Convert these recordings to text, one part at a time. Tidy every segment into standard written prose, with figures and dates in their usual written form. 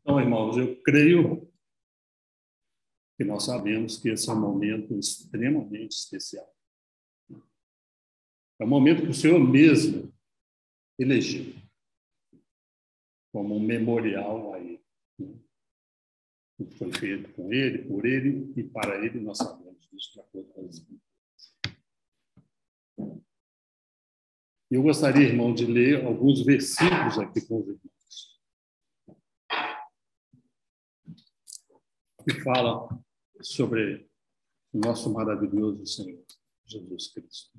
Então, irmãos, eu creio que nós sabemos que esse é um momento extremamente especial. É um momento que o Senhor mesmo elegeu como um memorial a Ele. O que foi feito com Ele, por Ele e para Ele, nós sabemos disso de acordo com as Escrituras. Eu gostaria, irmão, de ler alguns versículos aqui com os irmãos, que falam sobre o nosso maravilhoso Senhor, Jesus Cristo.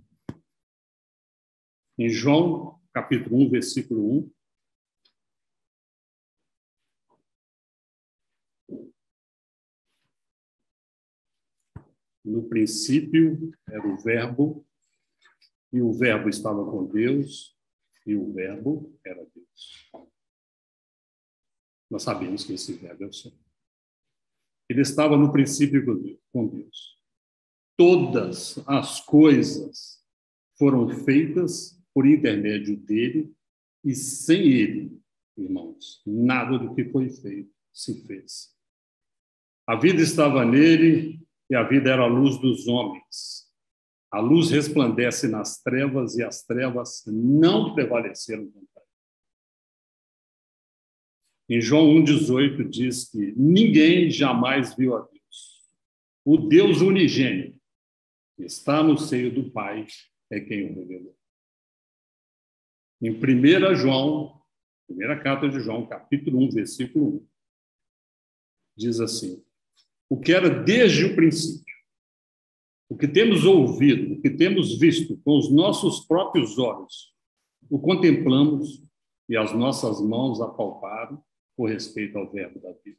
Em João, capítulo 1, versículo 1, no princípio era o Verbo, e o Verbo estava com Deus, e o Verbo era Deus. Nós sabemos que esse Verbo é o Senhor. Ele estava no princípio com Deus. Todas as coisas foram feitas por intermédio dele, e sem ele, irmãos, nada do que foi feito se fez. A vida estava nele, e a vida era a luz dos homens. A luz resplandece nas trevas, e as trevas não prevaleceram contra ela. Em João 1,18 diz que ninguém jamais viu a Deus. O Deus unigênito, que está no seio do Pai, é quem o revelou. Em 1 João, primeira carta de João, capítulo 1, versículo 1, diz assim: o que era desde o princípio, o que temos ouvido, o que temos visto com os nossos próprios olhos, o contemplamos e as nossas mãos apalparam por respeito ao Verbo da vida.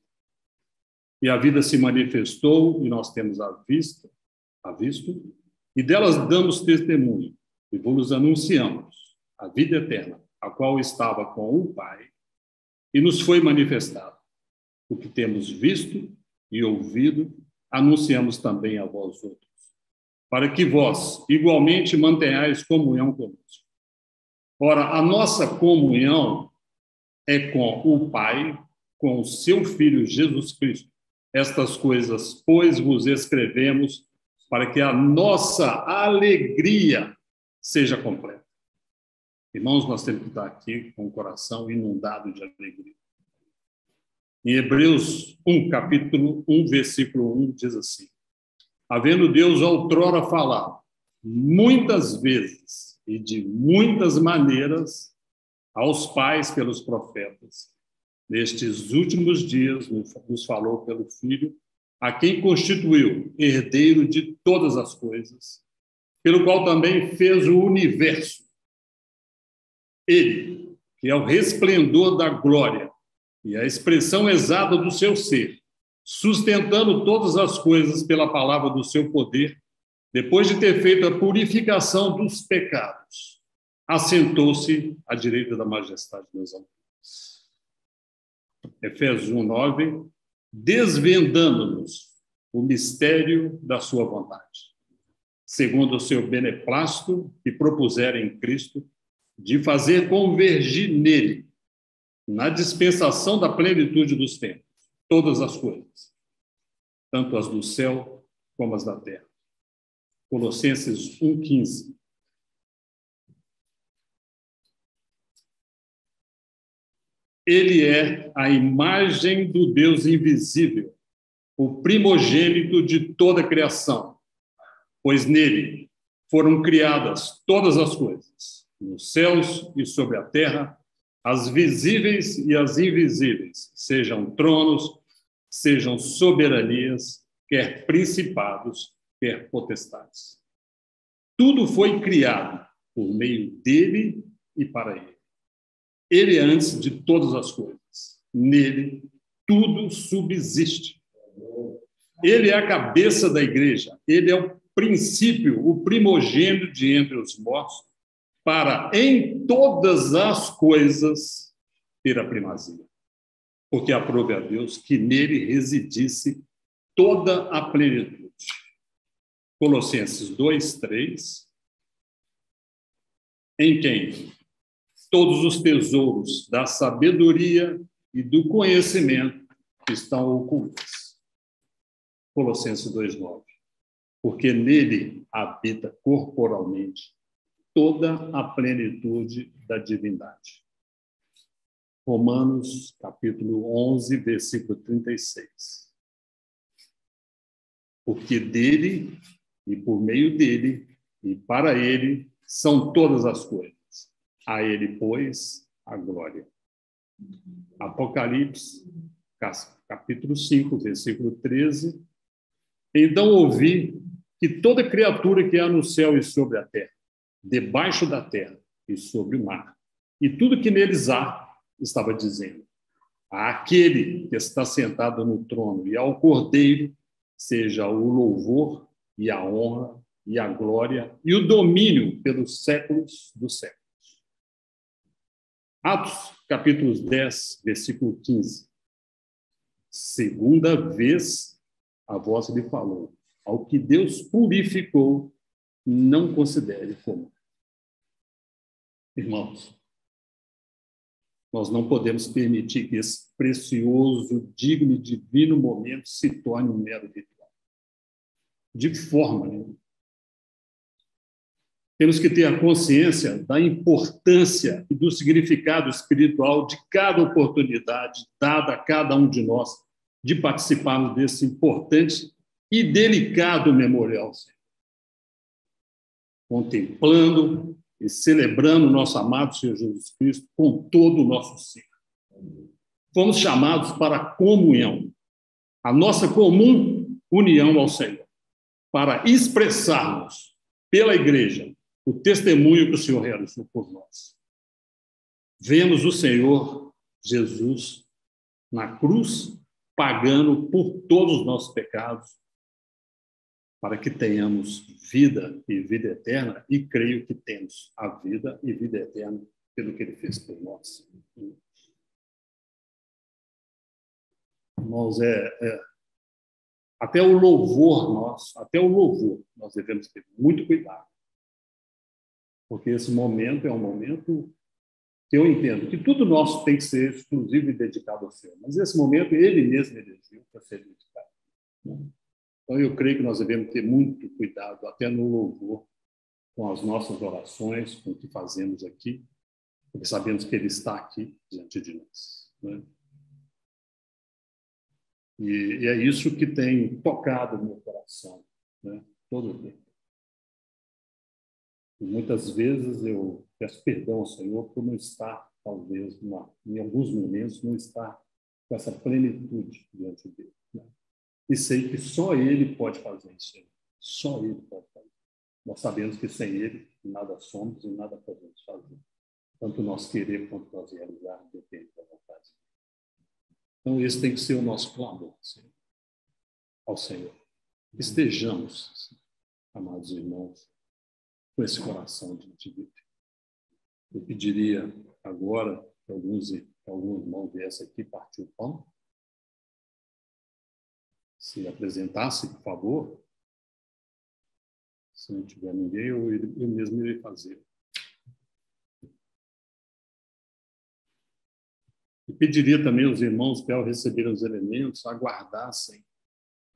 E a vida se manifestou e nós temos visto, e delas damos testemunho e vos anunciamos a vida eterna, a qual estava com o Pai e nos foi manifestado. O que temos visto e ouvido, anunciamos também a vós outros, para que vós igualmente mantenhais comunhão conosco. Ora, a nossa comunhão é com o Pai, com o seu Filho Jesus Cristo. Estas coisas, pois, vos escrevemos para que a nossa alegria seja completa. Irmãos, nós temos que estar aqui com o coração inundado de alegria. Em Hebreus 1, capítulo 1, versículo 1, diz assim: havendo Deus outrora falado muitas vezes e de muitas maneiras aos pais pelos profetas, nestes últimos dias nos falou pelo Filho, a quem constituiu herdeiro de todas as coisas, pelo qual também fez o universo. Ele, que é o resplendor da glória e a expressão exata do seu ser, sustentando todas as coisas pela palavra do seu poder, depois de ter feito a purificação dos pecados, assentou-se à direita da majestade das alturas. Efésios 1:9, desvendando-nos o mistério da sua vontade, segundo o seu beneplácito que propusera em Cristo, de fazer convergir nele, na dispensação da plenitude dos tempos, todas as coisas, tanto as do céu como as da terra. Colossenses 1:15. Ele é a imagem do Deus invisível, o primogênito de toda a criação, pois nele foram criadas todas as coisas, nos céus e sobre a terra, as visíveis e as invisíveis, sejam tronos, sejam soberanias, quer principados, quer potestades. Tudo foi criado por meio dele e para ele. Ele é antes de todas as coisas. Nele, tudo subsiste. Ele é a cabeça da igreja. Ele é o princípio, o primogênito de entre os mortos, para, em todas as coisas, ter a primazia. Porque aprove a Deus que nele residisse toda a plenitude. Colossenses 2:3, em quem todos os tesouros da sabedoria e do conhecimento que estão ocultas. Colossenses 2:9. Porque nele habita corporalmente toda a plenitude da divindade. Romanos, capítulo 11, versículo 36. Porque dele, e por meio dele, e para ele, são todas as coisas. A ele, pois, a glória. Apocalipse, capítulo 5, versículo 13. Então ouvi que toda criatura que há no céu e sobre a terra, debaixo da terra e sobre o mar, e tudo que neles há, estava dizendo: àquele que está sentado no trono e ao Cordeiro seja o louvor e a honra e a glória e o domínio pelos séculos dos séculos. Atos, capítulo 10, versículo 15. Segunda vez a voz lhe falou: ao que Deus purificou, não considere como. Irmãos, nós não podemos permitir que esse precioso, digno e divino momento se torne um mero ritual. De forma nenhuma. Temos que ter a consciência da importância e do significado espiritual de cada oportunidade dada a cada um de nós de participarmos desse importante e delicado memorial, contemplando e celebrando o nosso amado Senhor Jesus Cristo com todo o nosso ser. Fomos chamados para a comunhão, a nossa comum união ao Senhor, para expressarmos pela igreja o testemunho que o Senhor realizou por nós. Vemos o Senhor Jesus na cruz, pagando por todos os nossos pecados, para que tenhamos vida e vida eterna, e creio que temos a vida e vida eterna pelo que ele fez por nós. Irmãos, até o louvor nós devemos ter muito cuidado, porque esse momento é um momento que eu entendo que tudo nosso tem que ser exclusivo e dedicado ao Senhor, mas esse momento ele mesmo elegiu para ser dedicado. Então, eu creio que nós devemos ter muito cuidado, até no louvor, com as nossas orações, com o que fazemos aqui, porque sabemos que Ele está aqui diante de nós. Né? E é isso que tem tocado no meu coração, né? Todo o tempo. E muitas vezes eu peço perdão ao Senhor por não estar, talvez, em alguns momentos, não estar com essa plenitude diante dele. Né? E sei que só Ele pode fazer isso. Só Ele pode fazer. Nós sabemos que sem Ele nada somos e nada podemos fazer. Tanto nós querer quanto nós realizar depende da vontade. Então, esse tem que ser o nosso clamor, Senhor, ao Senhor. Estejamos, amados irmãos, com esse coração de vida. Eu pediria agora que algum irmão viesse aqui partir o pão. Se apresentasse, por favor. Se não tiver ninguém, eu mesmo irei fazer. E pediria também aos irmãos que, ao receberem os elementos, aguardassem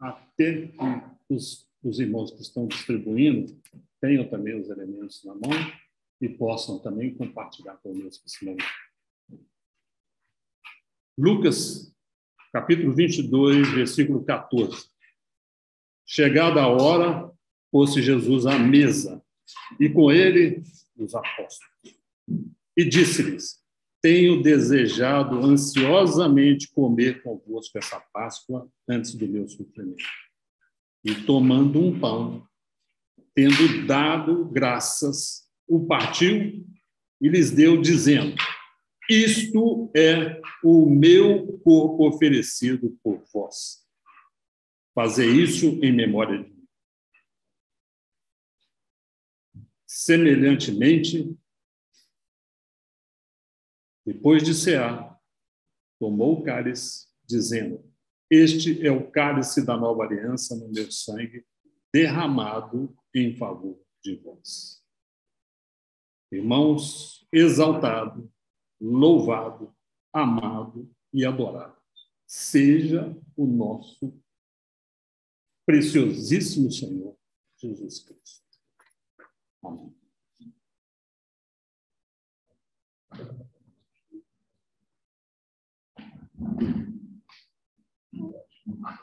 até que os irmãos que estão distribuindo tenham também os elementos na mão e possam também compartilhar conosco esse momento. Lucas, capítulo 22, versículo 14. Chegada a hora, pôs-se Jesus à mesa, e com ele os apóstolos. E disse-lhes: tenho desejado ansiosamente comer convosco essa Páscoa antes do meu sofrimento. E tomando um pão, tendo dado graças, o partiu e lhes deu, dizendo: isto é o meu corpo oferecido por vós. Fazei isso em memória de mim. Semelhantemente, depois de cear, tomou o cálice, dizendo: este é o cálice da nova aliança no meu sangue, derramado em favor de vós. Irmãos, exaltado, louvado amado e adorado seja o nosso preciosíssimo Senhor Jesus Cristo. Amém.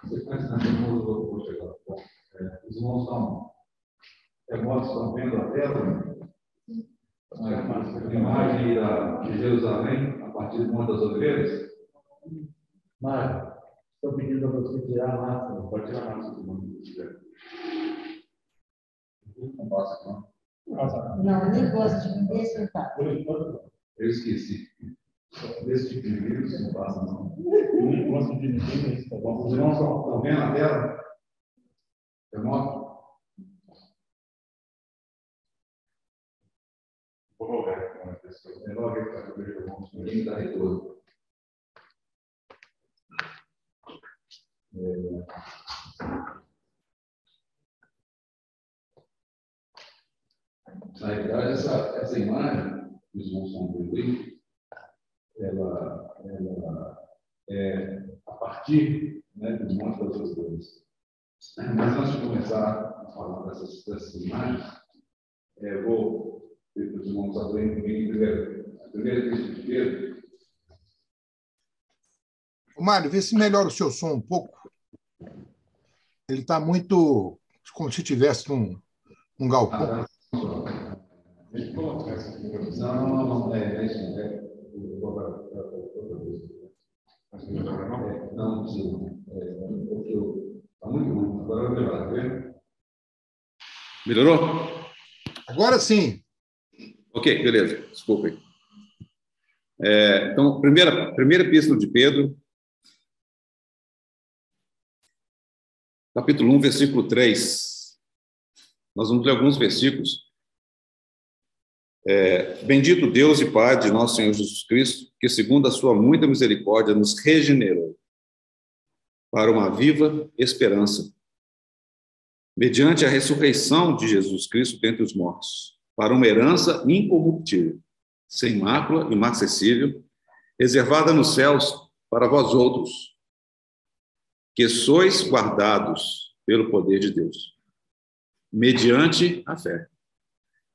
Os irmãos estão remotos, estão vendo a tela? A imagem de Jerusalém, a partir do Monte das Oliveiras? Mário, estou pedindo para você tirar a máscara. Pode tirar a máscara do mundo, se quiser. Não passa, não. Não, eu nem gosto de me desfrutar. Eu esqueci. Desse tipo de vírus não passa, não. Eu nem gosto de ninguém, mas tá bom. Os irmãos estão vendo a tela? Remoto? Vou logar com as pessoas. É logo que está com o ninguém dá retorno. Na realidade, essa imagem que os irmãos estão vendo aí, ela é a partir, né, do Monte das Oliveiras. Mas antes de começar a falar dessas imagens, eu vou pedir para os irmãos abrirem comigo a primeira epístola de Pedro. Mário, vê se melhora o seu som um pouco. Ele está muito como se tivesse um galpão. Não, é isso. Não, sim. Está muito ruim. Agora eu vou levar, tá vendo? Melhorou? Agora sim. Ok, beleza. Desculpem. Então, primeira epístola de Pedro, capítulo 1, versículo 3. Nós vamos ler alguns versículos. Bendito Deus e Pai de nosso Senhor Jesus Cristo, que segundo a sua muita misericórdia nos regenerou para uma viva esperança, mediante a ressurreição de Jesus Cristo dentre os mortos, para uma herança incorruptível, sem mácula e inacessível, reservada nos céus para vós outros, que sois guardados pelo poder de Deus, mediante a fé,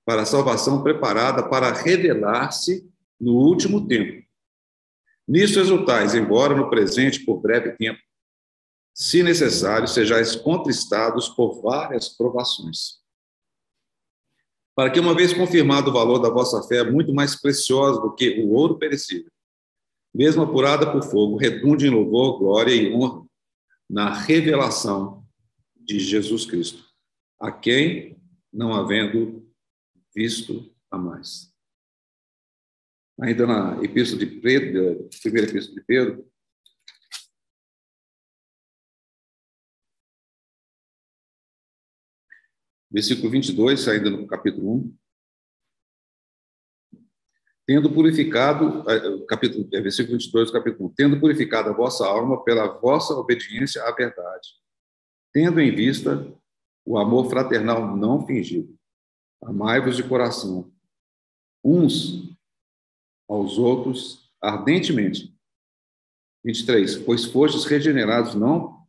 para a salvação preparada para revelar-se no último tempo. Nisso exultais, embora no presente por breve tempo, se necessário, sejais contristados por várias provações, para que, uma vez confirmado o valor da vossa fé, muito mais preciosa do que o ouro perecível, mesmo apurada por fogo, redunde em louvor, glória e honra na revelação de Jesus Cristo, a quem, não havendo visto a mais. Ainda na epístola de Pedro, primeira epístola de Pedro, versículo 22, ainda no capítulo 1. Tendo purificado, versículo 22 do capítulo 1, tendo purificado a vossa alma pela vossa obediência à verdade, tendo em vista o amor fraternal não fingido, amai-vos de coração, uns aos outros, ardentemente. 23, pois fostes regenerados não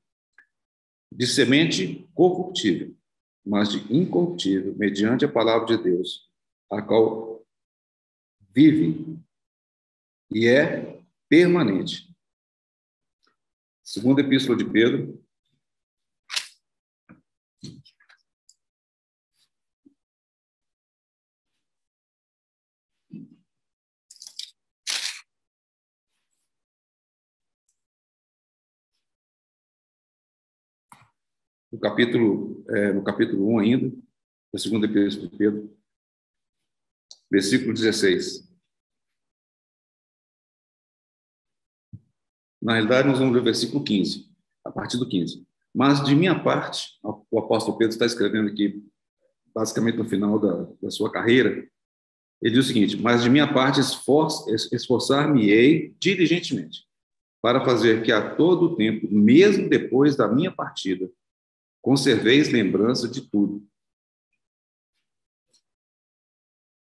de semente corruptível, mas de incorruptível, mediante a palavra de Deus, a qual vive e é permanente. Segunda epístola de Pedro, no capítulo 1 ainda, da segunda epístola de Pedro, versículo 16. Na realidade, nós vamos ler o versículo 15, a partir do 15. Mas, de minha parte, o apóstolo Pedro está escrevendo aqui, basicamente no final da sua carreira, ele diz o seguinte: mas, de minha parte, esforçar-me-ei diligentemente, para fazer que a todo tempo, mesmo depois da minha partida, conserveis lembrança de tudo.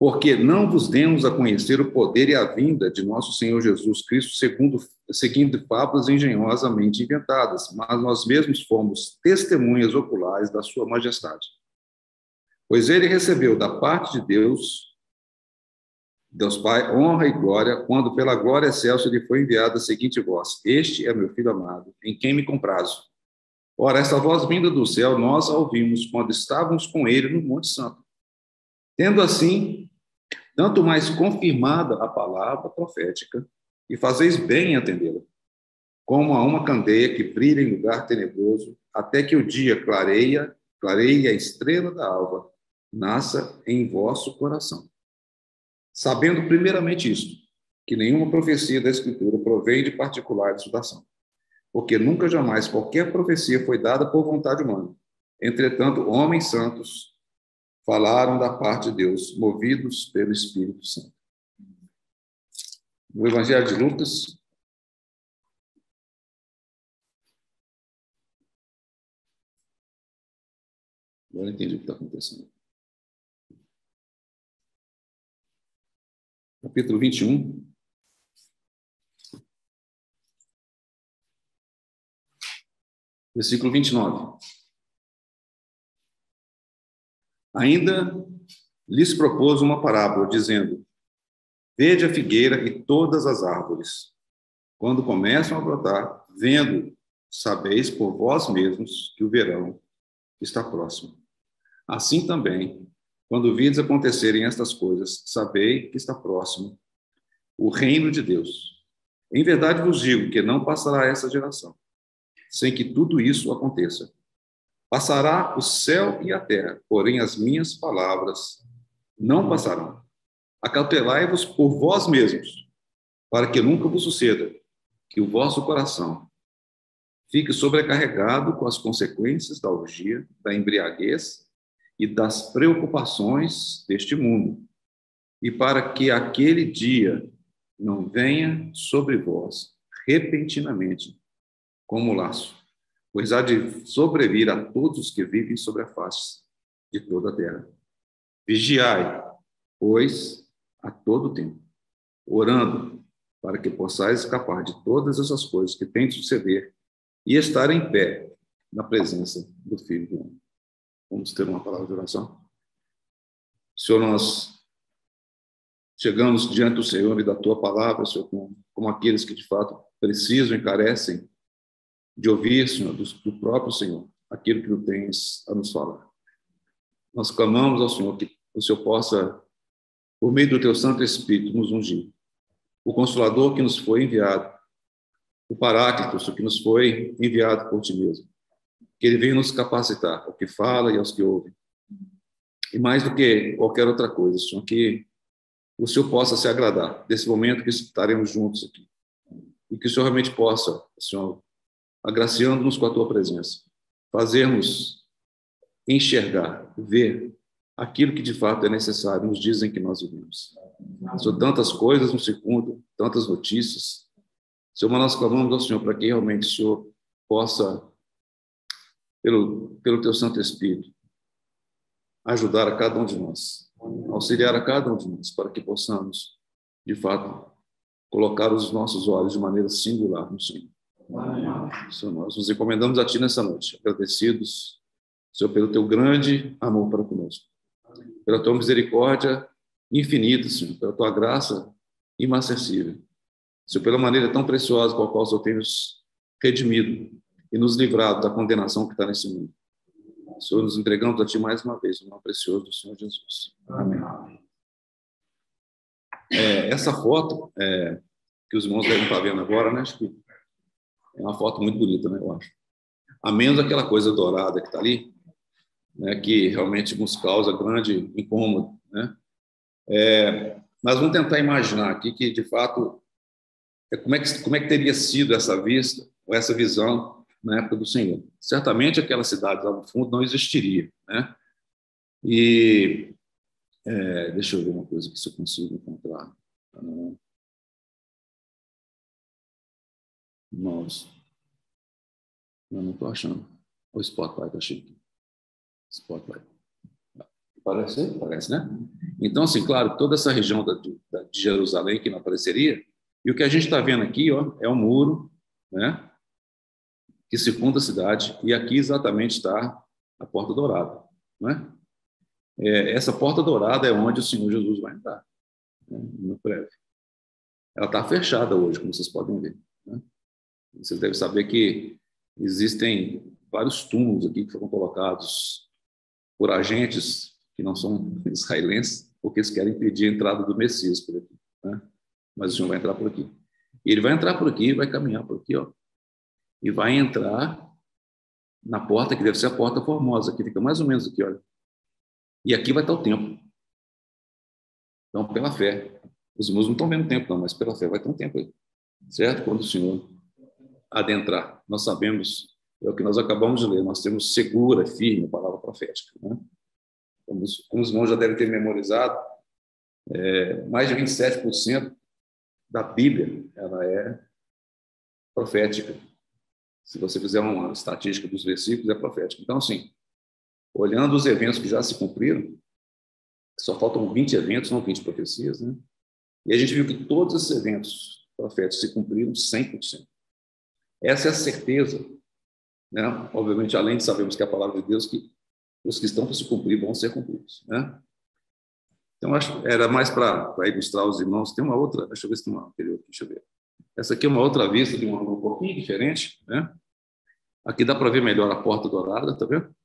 Porque não vos demos a conhecer o poder e a vinda de nosso Senhor Jesus Cristo seguindo fábulas engenhosamente inventadas, mas nós mesmos fomos testemunhas oculares da sua majestade. Pois ele recebeu da parte de Deus Pai, honra e glória, quando pela glória excelsa lhe foi enviada a seguinte voz: Este é meu filho amado, em quem me comprazo. Ora, essa voz vinda do céu, nós a ouvimos quando estávamos com ele no Monte Santo. Tendo assim, tanto mais confirmada a palavra profética, e fazeis bem em atendê-la, como a uma candeia que brilha em lugar tenebroso, até que o dia clareie a estrela da alva, nasça em vosso coração. Sabendo primeiramente isto, que nenhuma profecia da Escritura provém de particular estudação, porque nunca jamais qualquer profecia foi dada por vontade humana. Entretanto, homens santos falaram da parte de Deus, movidos pelo Espírito Santo. No Evangelho de Lucas, agora entendi o que está acontecendo. Capítulo 21. Versículo 29. Ainda lhes propôs uma parábola, dizendo: Vede a figueira e todas as árvores. Quando começam a brotar, vendo, sabeis por vós mesmos que o verão está próximo. Assim também, quando vides acontecerem estas coisas, sabei que está próximo o reino de Deus. Em verdade vos digo que não passará essa geração, sem que tudo isso aconteça. Passará o céu e a terra, porém as minhas palavras não passarão. Acautelai-vos por vós mesmos, para que nunca vos suceda que o vosso coração fique sobrecarregado com as consequências da orgia, da embriaguez e das preocupações deste mundo, e para que aquele dia não venha sobre vós repentinamente como laço, pois há de sobrevir a todos os que vivem sobre a face de toda a terra. Vigiai, pois, a todo tempo, orando, para que possais escapar de todas essas coisas que têm de suceder e estar em pé na presença do Filho do Homem. Vamos ter uma palavra de oração? Senhor, nós chegamos diante do Senhor e da Tua palavra, Senhor, como aqueles que de fato precisam e carecem de ouvir, Senhor, do próprio Senhor, aquilo que Tu tens a nos falar. Nós clamamos ao Senhor que o Senhor possa, por meio do Teu Santo Espírito, nos ungir. O Consolador que nos foi enviado, o Paráclito, Senhor, que nos foi enviado por Ti mesmo. Que Ele venha nos capacitar ao que fala e aos que ouvem. E mais do que qualquer outra coisa, Senhor, que o Senhor possa se agradar desse momento que estaremos juntos aqui. E que o Senhor realmente possa, Senhor, agraciando-nos com a Tua presença, fazermos enxergar, ver aquilo que de fato é necessário nos dizem que nós vivemos. Senhor, tantas coisas nos circundam, tantas notícias. Senhor, mas nós clamamos ao Senhor para que realmente o Senhor possa, pelo Teu Santo Espírito, ajudar a cada um de nós, auxiliar a cada um de nós, para que possamos, de fato, colocar os nossos olhos de maneira singular no Senhor. Senhor, nós nos encomendamos a Ti nessa noite, agradecidos, Senhor, pelo Teu grande amor para conosco, pela Tua misericórdia infinita, Senhor, pela Tua graça inacessível, Senhor, pela maneira tão preciosa com a qual o Senhor tem nos redimido e nos livrado da condenação que está nesse mundo. Senhor, nos entregamos a Ti mais uma vez, no nome precioso do Senhor Jesus. Amém. Essa foto que os irmãos devem estar vendo agora, né? Acho que é uma foto muito bonita, né? Eu acho. A menos aquela coisa dourada que está ali, né? Que realmente nos causa grande incômodo, né? Mas vamos tentar imaginar aqui que, de fato, como é que teria sido essa vista, ou essa visão, na época do Senhor. Certamente aquela cidade lá no fundo não existiria, né? E deixa eu ver uma coisa que se eu consigo encontrar. Nossa, eu não estou achando. O Spotlight, achei aqui. Spotlight. Parece, né? Então, assim, claro, toda essa região de Jerusalém que não apareceria, e o que a gente está vendo aqui, ó, é um muro, né, que circunda a cidade, e aqui exatamente está a Porta Dourada, né? Essa Porta Dourada é onde o Senhor Jesus vai entrar, né, no breve. Ela está fechada hoje, como vocês podem ver, né? Vocês devem saber que existem vários túmulos aqui que foram colocados por agentes que não são israelenses, porque eles querem impedir a entrada do Messias por aqui, né? Mas o Senhor vai entrar por aqui. E ele vai entrar por aqui, vai caminhar por aqui, ó, e vai entrar na porta, que deve ser a Porta Formosa, que fica mais ou menos aqui, olha. E aqui vai estar o templo. Então, pela fé. Os irmãos não estão vendo o tempo, não, mas pela fé vai ter um tempo aí. Certo? Quando o Senhor adentrar. Nós sabemos, é o que nós acabamos de ler, nós temos segura, firme a palavra profética, né? Como os irmãos já devem ter memorizado, mais de 27% da Bíblia ela é profética. Se você fizer uma estatística dos versículos, é profética. Então, assim, olhando os eventos que já se cumpriram, só faltam 20 eventos, não 20 profecias, né? E a gente viu que todos esses eventos proféticos se cumpriram 100%. Essa é a certeza, né? Obviamente, além de sabermos que é a palavra de Deus, que os que estão para se cumprir vão ser cumpridos, né? Então, acho que era mais para ilustrar os irmãos. Tem uma outra, deixa eu ver se tem uma anterior aqui, deixa eu ver. Essa aqui é uma outra vista de um ângulo um pouquinho diferente, né? Aqui dá para ver melhor a Porta Dourada, tá vendo?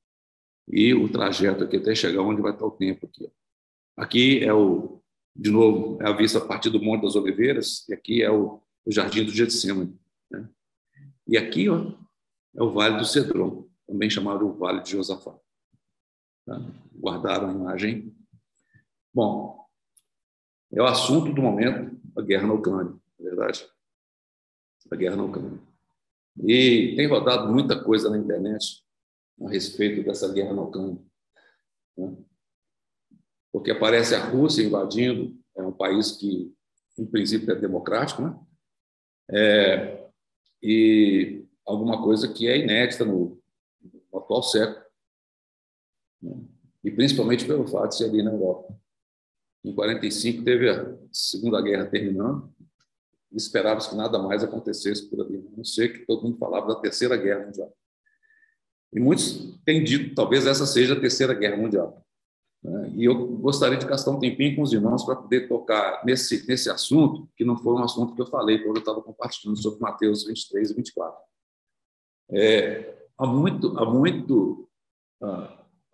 E o trajeto aqui até chegar onde vai estar o templo aqui, ó. Aqui de novo, é a vista a partir do Monte das Oliveiras, e aqui é o Jardim do Getsemane, né? E aqui, ó, é o Vale do Cedron, também chamado o Vale de Josafá. Tá? Guardaram a imagem. Bom, é o assunto do momento, a guerra na Ucrânia, na verdade. A guerra na Ucrânia. E tem rodado muita coisa na internet a respeito dessa guerra na Ucrânia, né? Porque aparece a Rússia invadindo, é um país que, em princípio, é democrático, né? E alguma coisa que é inédita no atual século, né? E principalmente pelo fato de ser ali na Europa. Em 45 teve a Segunda Guerra terminando, e esperava-se que nada mais acontecesse por ali, a não ser que todo mundo falava da Terceira Guerra Mundial. E muitos têm dito, talvez essa seja a Terceira Guerra Mundial. E eu gostaria de gastar um tempinho com os irmãos para poder tocar nesse assunto, que não foi um assunto que eu falei quando eu estava compartilhando sobre Mateus 23 e 24. Há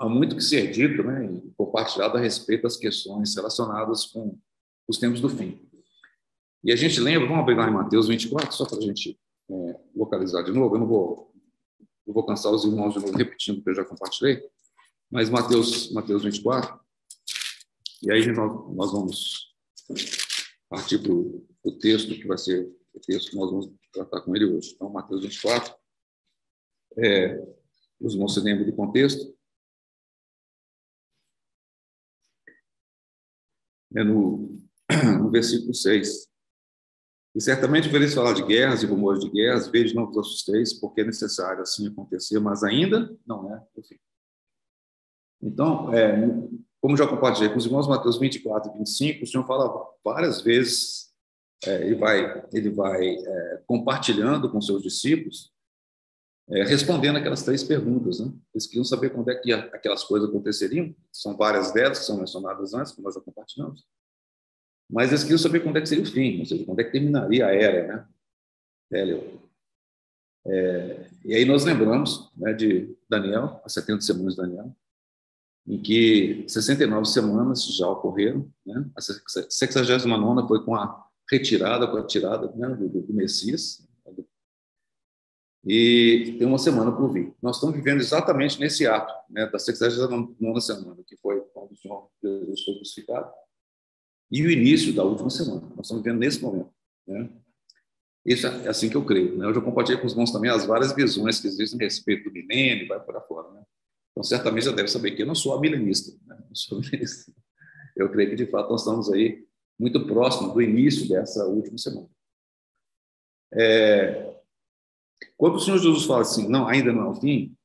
muito que ser dito, né, e compartilhado a respeito das questões relacionadas com os tempos do fim. E a gente lembra, vamos abrir lá em Mateus 24, só para a gente localizar de novo. Eu não vou cansar os irmãos de novo repetindo o que eu já compartilhei, mas Mateus 24, e aí nós vamos partir para o texto, que vai ser o texto que nós vamos tratar com ele hoje. Então, Mateus 24, os irmãos se lembram do contexto? No versículo 6. E certamente vereis falar de guerras e rumores de guerras, vede, não vos assusteis, porque é necessário assim acontecer, mas ainda não é o fim. Então, como já compartilhei com os irmãos, Mateus 24 e 25, o Senhor fala várias vezes, ele vai compartilhando com seus discípulos, respondendo aquelas 3 perguntas, né? Eles queriam saber quando é que aquelas coisas aconteceriam, são várias delas que são mencionadas antes, como nós já compartilhamos, mas eles queriam saber quando é que seria o fim, ou seja, quando é que terminaria a era, né? E aí nós lembramos, né, de Daniel, as 70 semanas de Daniel, em que 69 semanas já ocorreram, né? A 69ª foi com a retirada, né, do Messias, e tem uma semana por vir. Nós estamos vivendo exatamente nesse ato, né, da 69ª semana, que foi quando o Senhor Jesus foi crucificado, e o início da última semana. Nós estamos vivendo nesse momento, né? Isso é assim que eu creio, né? Eu já compartilhei com os irmãos também as várias visões que existem a respeito do milênio e vai para fora, né? Então, certamente já deve saber que eu não sou milenista, né? Não sou milenista. Eu creio que, de fato, nós estamos aí muito próximos do início dessa última semana. Quando o Senhor Jesus fala assim, não, ainda não é o fim,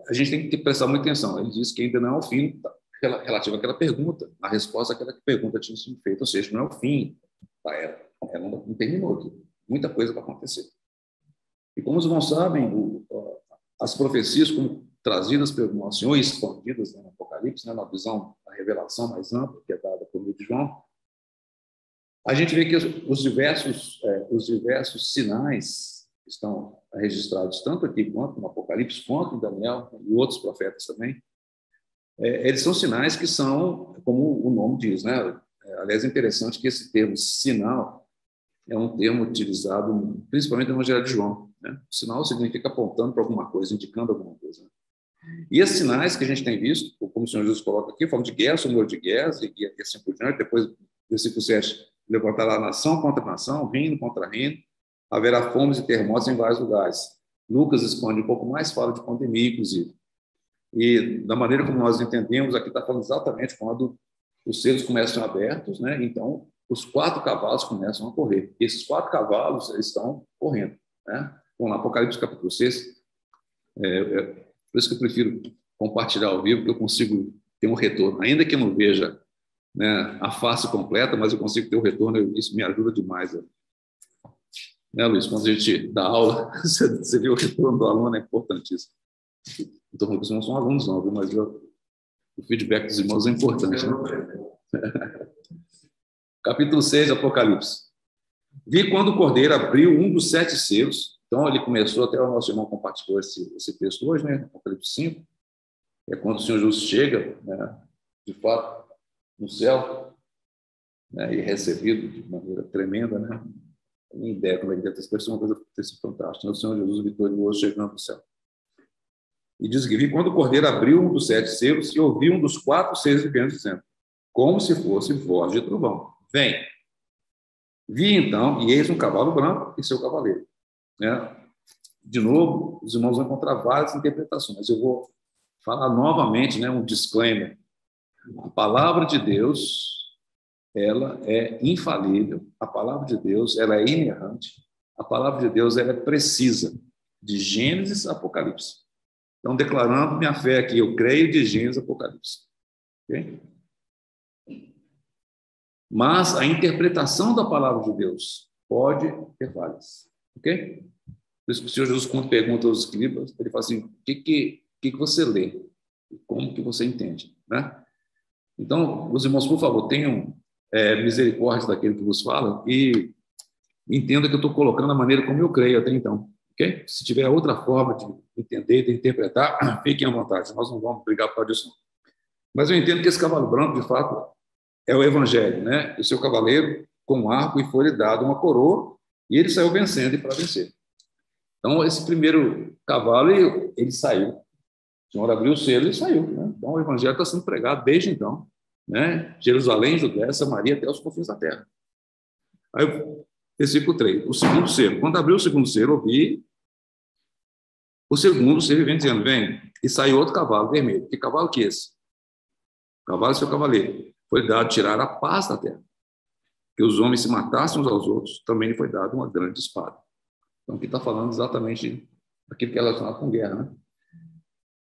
a gente tem que prestar muita atenção. Ele diz que ainda não é o fim, relativa àquela pergunta, a resposta àquela pergunta tinha sido feita, ou seja, não é o fim da era, ela não terminou aqui, muita coisa vai acontecer. E como os irmãos sabem, as profecias como trazidas pelo nosso Senhor e escondidas no Apocalipse, na visão da revelação mais ampla, que é dada por meio de João, a gente vê que os diversos sinais que estão registrados tanto aqui quanto no Apocalipse, quanto em Daniel e outros profetas também, eles são sinais que são, como o nome diz, né? Aliás, é interessante que esse termo sinal é um termo utilizado principalmente no Evangelho de João, né? Sinal significa apontando para alguma coisa, indicando alguma coisa, né? E esses sinais que a gente tem visto, como o Senhor Jesus coloca aqui, falam de guerra, rumor de guerras, e assim por diante. Depois, versículo 7, levantará nação contra nação, reino contra reino, haverá fomes e terremotos em vários lugares. Lucas expande um pouco mais, fala de pandemia, inclusive. E da maneira como nós entendemos, aqui está falando exatamente quando os selos começam abertos, né? Então, os 4 cavalos começam a correr. E esses 4 cavalos eles estão correndo, né? Vamos lá, Apocalipse capítulo 6. Por isso que eu prefiro compartilhar ao vivo, porque eu consigo ter um retorno. Ainda que eu não veja, né, a face completa, mas eu consigo ter um retorno, isso me ajuda demais. Né, Luiz? Quando a gente dá aula, você vê o retorno do aluno, é importantíssimo. Então, os irmãos são alunos, não, mas o feedback dos irmãos é importante. Né? Capítulo 6, Apocalipse. Vi quando o Cordeiro abriu um dos 7 selos. Então, ele começou, até o nosso irmão compartilhou esse texto hoje, né? Apocalipse 5. É quando o Senhor Jesus chega, né, de fato, no céu, né, e recebido de maneira tremenda, né? Não tenho ideia como é que deve ter sido uma coisa fantástica, né? O Senhor Jesus vitorioso chegando no céu. E diz que vi quando o Cordeiro abriu um dos 7 selos e ouvi um dos 4 seres viventes dizendo, como se fosse voz de trovão, vem. Vi então, e eis um cavalo branco e seu cavaleiro. Né? De novo, os irmãos vão encontrar várias interpretações. Eu vou falar novamente, né, um disclaimer. A palavra de Deus, ela é infalível. A palavra de Deus, ela é inerrante. A palavra de Deus, ela é precisa, de Gênesis a Apocalipse. Então, declarando minha fé aqui, eu creio de Gênesis a Apocalipse. Ok? Mas a interpretação da palavra de Deus pode ter falhas. Ok? Por isso que o Senhor Jesus, quando pergunta aos escribas, ele fala assim, o que você lê? Como que você entende? Né? Então, os irmãos, por favor, tenham misericórdia daquele que vos fala e entenda que eu estou colocando a maneira como eu creio até então. Okay? Se tiver outra forma de entender, de interpretar, fiquem à vontade. Nós não vamos brigar por causa disso. Mas eu entendo que esse cavalo branco, de fato, é o evangelho, né? O seu cavaleiro com um arco e foi-lhe dado uma coroa e ele saiu vencendo e para vencer. Então, esse primeiro cavalo, ele saiu. O Senhor abriu o selo e saiu. Né? Então, o evangelho está sendo pregado desde então. Né? Jerusalém, Judéia, Samaria, até os confins da terra. Aí, versículo 3. O segundo selo. Quando abriu o segundo selo, ouvi o segundo ser vivente dizendo, vem. E saiu outro cavalo vermelho. Que cavalo que é esse? O cavalo é seu cavaleiro. Foi dado tirar a paz da terra. Que os homens se matassem uns aos outros, também lhe foi dado uma grande espada. Então, aqui está falando exatamente daquilo que é relacionado com guerra, né?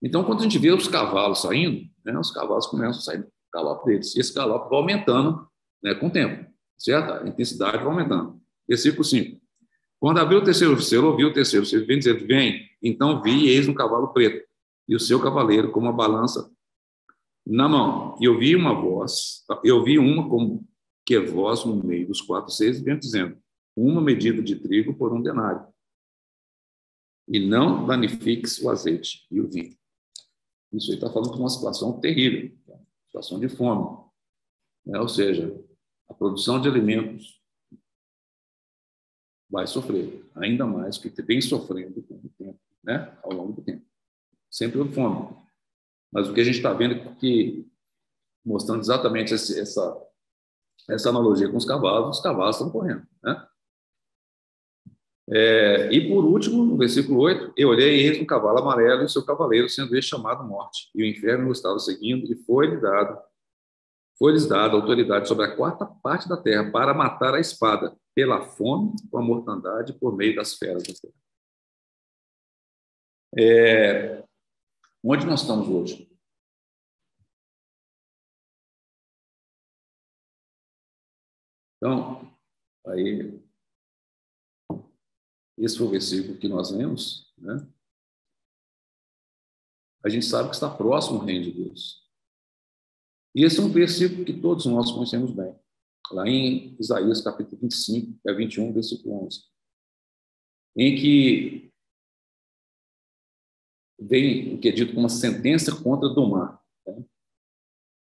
Então, quando a gente vê os cavalos saindo, né, os cavalos começam a sair do galope deles. E esse galope vai aumentando, né, com o tempo, certo? A intensidade vai aumentando. Versículo 5. Quando abriu o terceiro selo, ouvi o terceiro selo, vem dizendo, vem. Então vi e eis um cavalo preto, e o seu cavaleiro com uma balança na mão. E eu vi uma como que voz no meio dos 4 seres, vem dizendo, uma medida de trigo por 1 denário. E não danifiques o azeite e o vinho. Isso aí está falando de uma situação terrível, uma situação de fome. Né? Ou seja, a produção de alimentos vai sofrer, ainda mais que vem sofrendo com o tempo, né? Ao longo do tempo. Sempre houve fome. Mas o que a gente está vendo é que, mostrando exatamente essa analogia com os cavalos estão correndo, né? E por último, no versículo 8, eu olhei e eis um cavalo amarelo e o seu cavaleiro sendo este chamado morte, e o inferno o estava seguindo, e foi-lhes dada autoridade sobre a 4ª parte da terra para matar a espada, pela fome, com a mortandade, por meio das feras da terra. Onde nós estamos hoje? Então, aí, esse foi o versículo que nós lemos, né? A gente sabe que está próximo ao reino de Deus. E esse é um versículo que todos nós conhecemos bem. Lá em Isaías, capítulo 25, 21, versículo 11. Em que vem o que é dito como uma sentença contra Domar. Né?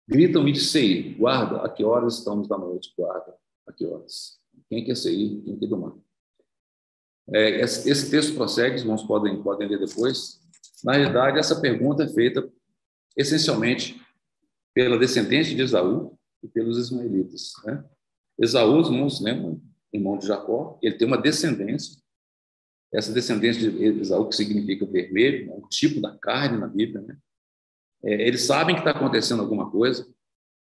Gritam-me de Seir, guarda, a que horas estamos da noite? Guarda, a que horas? Quem quer Seir, quem quer Domar? Esse texto prossegue, os irmãos podem ler depois. Na realidade, essa pergunta é feita essencialmente pela descendente de Esaú e pelos ismaelitas. Né? Esaú, os irmãos lembram, irmão de Jacó, ele tem uma descendência. Essa descendência de Esaú, que significa vermelho, é um tipo da carne na Bíblia. Né? Eles sabem que está acontecendo alguma coisa,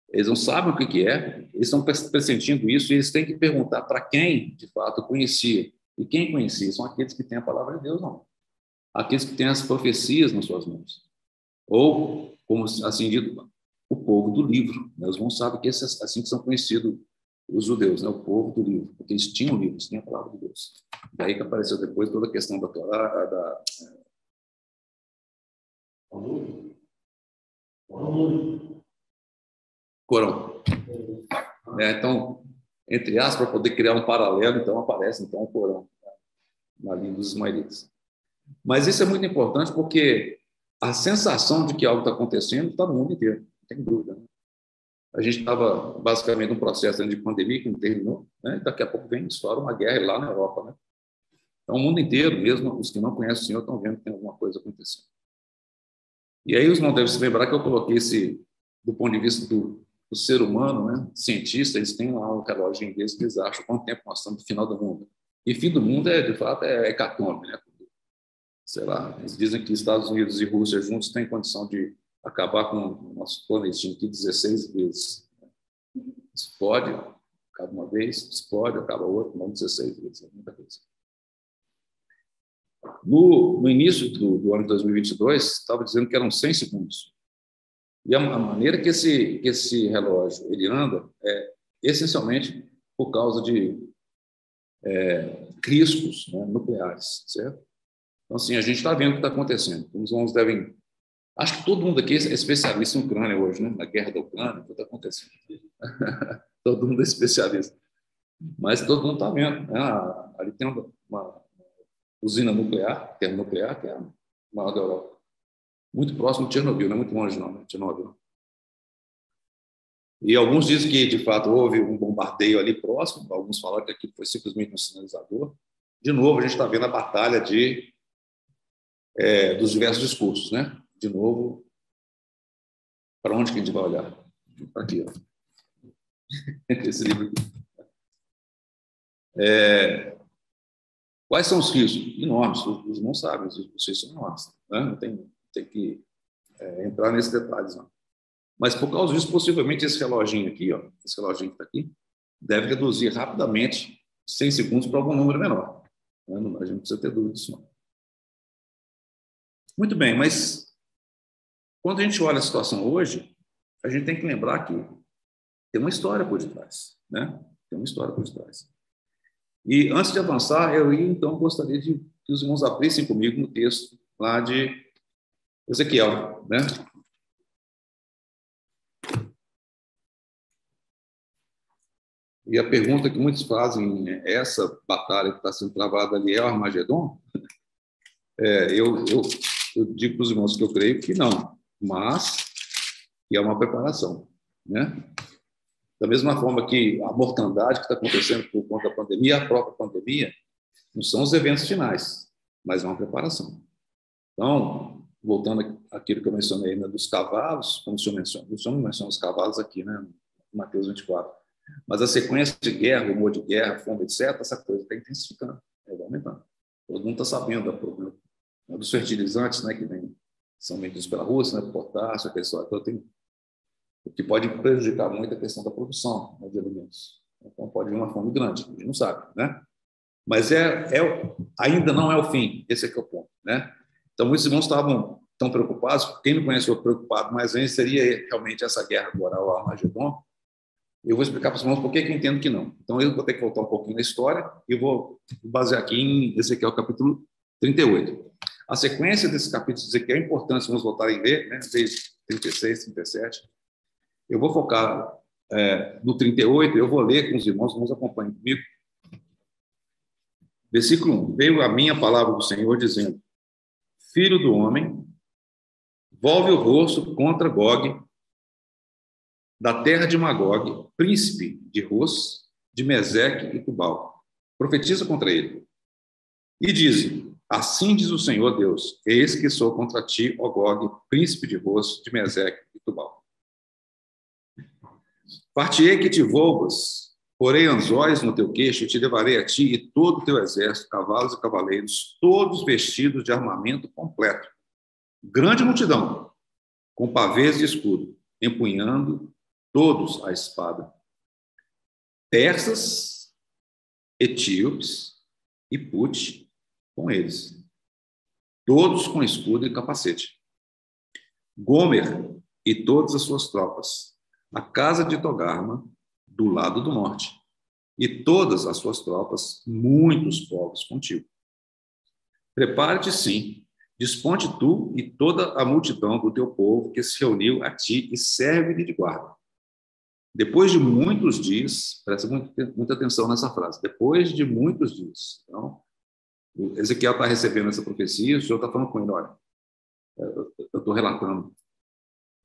eles não sabem o que é, eles estão pressentindo isso e eles têm que perguntar para quem, de fato, conhecia. E quem conhecia? São aqueles que têm a palavra de Deus, não. Aqueles que têm as profecias nas suas mãos. Ou, como assim dito, o povo do livro. Né? Os irmãos sabem que esses, assim que são conhecidos os judeus, né? O povo do livro, porque eles tinham livros, tinham a palavra de Deus. Daí que apareceu depois toda a questão da Torá, da... Corão. Então, entre aspas, para poder criar um paralelo, então aparece então o Corão, né? Na língua dos ismaelitas. Mas isso é muito importante porque a sensação de que algo está acontecendo está no mundo inteiro, não tem dúvida. Né? A gente estava basicamente num processo de pandemia que não terminou, né? E daqui a pouco vem estoura uma guerra lá na Europa. Né? Então, o mundo inteiro, mesmo os que não conhecem o Senhor, estão vendo que tem alguma coisa acontecendo. E aí os irmãos devem se lembrar que eu coloquei esse, do ponto de vista do ser humano, né? Cientistas, eles têm lá um relógio deles que eles acham quanto tempo nós estamos no final do mundo. E fim do mundo, de fato, é hecatombe, né? Sei lá, eles dizem que Estados Unidos e Rússia juntos têm condição de acabar com o nosso planetinho aqui 16 vezes. Explode, acaba uma vez, explode, acaba outra, não 16 vezes, é muita coisa. No início do ano de 2022, estava dizendo que eram 100 segundos. E a maneira que esse relógio ele anda é essencialmente por causa de riscos, né, nucleares, certo? Então, assim, a gente está vendo o que está acontecendo. Os irmãos devem... Acho que todo mundo aqui é especialista em Ucrânia hoje, né? Na guerra da Ucrânia, o que está acontecendo. Todo mundo é especialista. Mas todo mundo está vendo. Né? Ali tem uma usina nuclear, termonuclear, que é a maior da Europa. Muito próximo de Chernobyl, não é muito longe, não. Chernobyl. E alguns dizem que, de fato, houve um bombardeio ali próximo. Alguns falaram que aquilo foi simplesmente um sinalizador. De novo, a gente está vendo a batalha dos diversos discursos, né? De novo, para onde que a gente vai olhar? Para aqui, ó. Esse livro aqui. Quais são os riscos? Enormes, os não sabem, os riscos são enormes. Né? Não tem que entrar nesses detalhes, não. Mas, por causa disso, possivelmente, esse reloginho aqui, ó, esse reloginho que está aqui, deve reduzir rapidamente 100 segundos para algum número menor. Né? A gente não precisa ter dúvida disso, não. Muito bem, mas quando a gente olha a situação hoje, a gente tem que lembrar que tem uma história por detrás, né? Tem uma história por detrás. E antes de avançar, eu então gostaria de que os irmãos abrissem comigo no texto lá de Ezequiel, né? E a pergunta que muitos fazem é: essa batalha que está sendo travada ali é o Armagedon? Eu digo para os irmãos que eu creio que não, mas que é uma preparação, né? Da mesma forma que a mortandade que está acontecendo por conta da pandemia, a própria pandemia, não são os eventos finais, mas é uma preparação. Então, voltando àquilo que eu mencionei, né, dos cavalos, como o senhor não menciona os cavalos aqui, né, Mateus 24, mas a sequência de guerra, o humor de guerra, fome, etc., essa coisa está intensificando, vai aumentando. Todo mundo está sabendo do problema dos fertilizantes, né, que são vendidos pela Rússia, né, potássio, aquele só. Então, o que pode prejudicar muito a questão da produção, né, de alimentos. Então, pode vir uma fome grande, a gente não sabe, né? Mas ainda não é o fim, esse é que é o ponto, né? Então, muitos irmãos estavam tão preocupados, quem não conhece o preocupado, mas ainda seria realmente essa guerra agora ao Armagedon, Eu vou explicar para os irmãos por que eu entendo que não. Então, eu vou ter que voltar um pouquinho na história e vou basear aqui em Ezequiel capítulo 38. A sequência desse capítulo de Ezequiel é importante, se vamos voltarem a ver, né? Desde 36, 37. Eu vou focar no 38, eu vou ler com os irmãos acompanhem comigo. Versículo 1. Veio a minha palavra do Senhor dizendo: Filho do homem, volve o rosto contra Gog, da terra de Magog, príncipe de Ros, de Meseque e Tubal. Profetiza contra ele. E diz: Assim diz o Senhor Deus: Eis que sou contra ti, ó Gog, príncipe de Ros, de Meseque e Tubal. Partirei que te volvas, porei anzóis no teu queixo, e te levarei a ti e todo o teu exército, cavalos e cavaleiros, todos vestidos de armamento completo. Grande multidão, com pavês de escudo, empunhando todos a espada. Persas, etíopes e Put com eles, todos com escudo e capacete. Gomer e todas as suas tropas, a casa de Togarma, do lado do norte, e todas as suas tropas, muitos povos contigo. Prepare-te, sim, disponte tu e toda a multidão do teu povo que se reuniu a ti e serve-lhe de guarda. Depois de muitos dias, presta muita atenção nessa frase, depois de muitos dias. Então, o Ezequiel está recebendo essa profecia, o Senhor está falando com ele: olha, eu estou relatando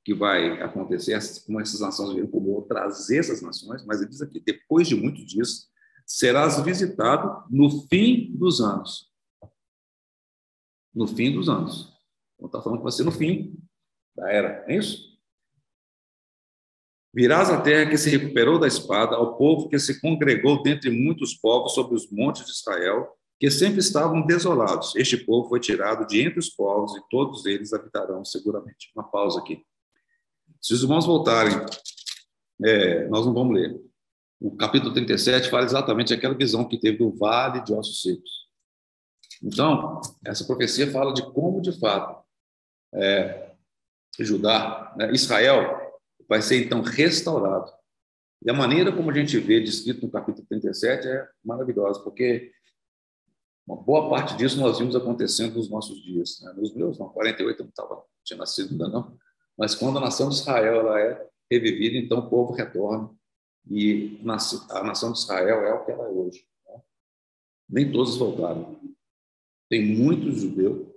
que vai acontecer, como essas nações vieram, como eu vou trazer essas nações, mas ele diz aqui: depois de muitos dias, serás visitado no fim dos anos. No fim dos anos. Então, está falando que vai ser no fim da era, é isso? Virás a terra que se recuperou da espada, ao povo que se congregou dentre muitos povos sobre os montes de Israel, que sempre estavam desolados. Este povo foi tirado de entre os povos e todos eles habitarão seguramente. Uma pausa aqui. Se os irmãos voltarem, nós não vamos ler. O capítulo 37 fala exatamente aquela visão que teve do vale de ossos secos. Então, essa profecia fala de como, de fato, Judá, Israel, vai ser, então, restaurado. E a maneira como a gente vê descrito no capítulo 37 é maravilhosa, porque uma boa parte disso nós vimos acontecendo nos nossos dias. Né? Nos meus, não, 48 eu não tinha nascido ainda não, mas quando a nação de Israel ela é revivida, então o povo retorna, e a nação de Israel é o que ela é hoje. Né? Nem todos voltaram. Tem muitos judeus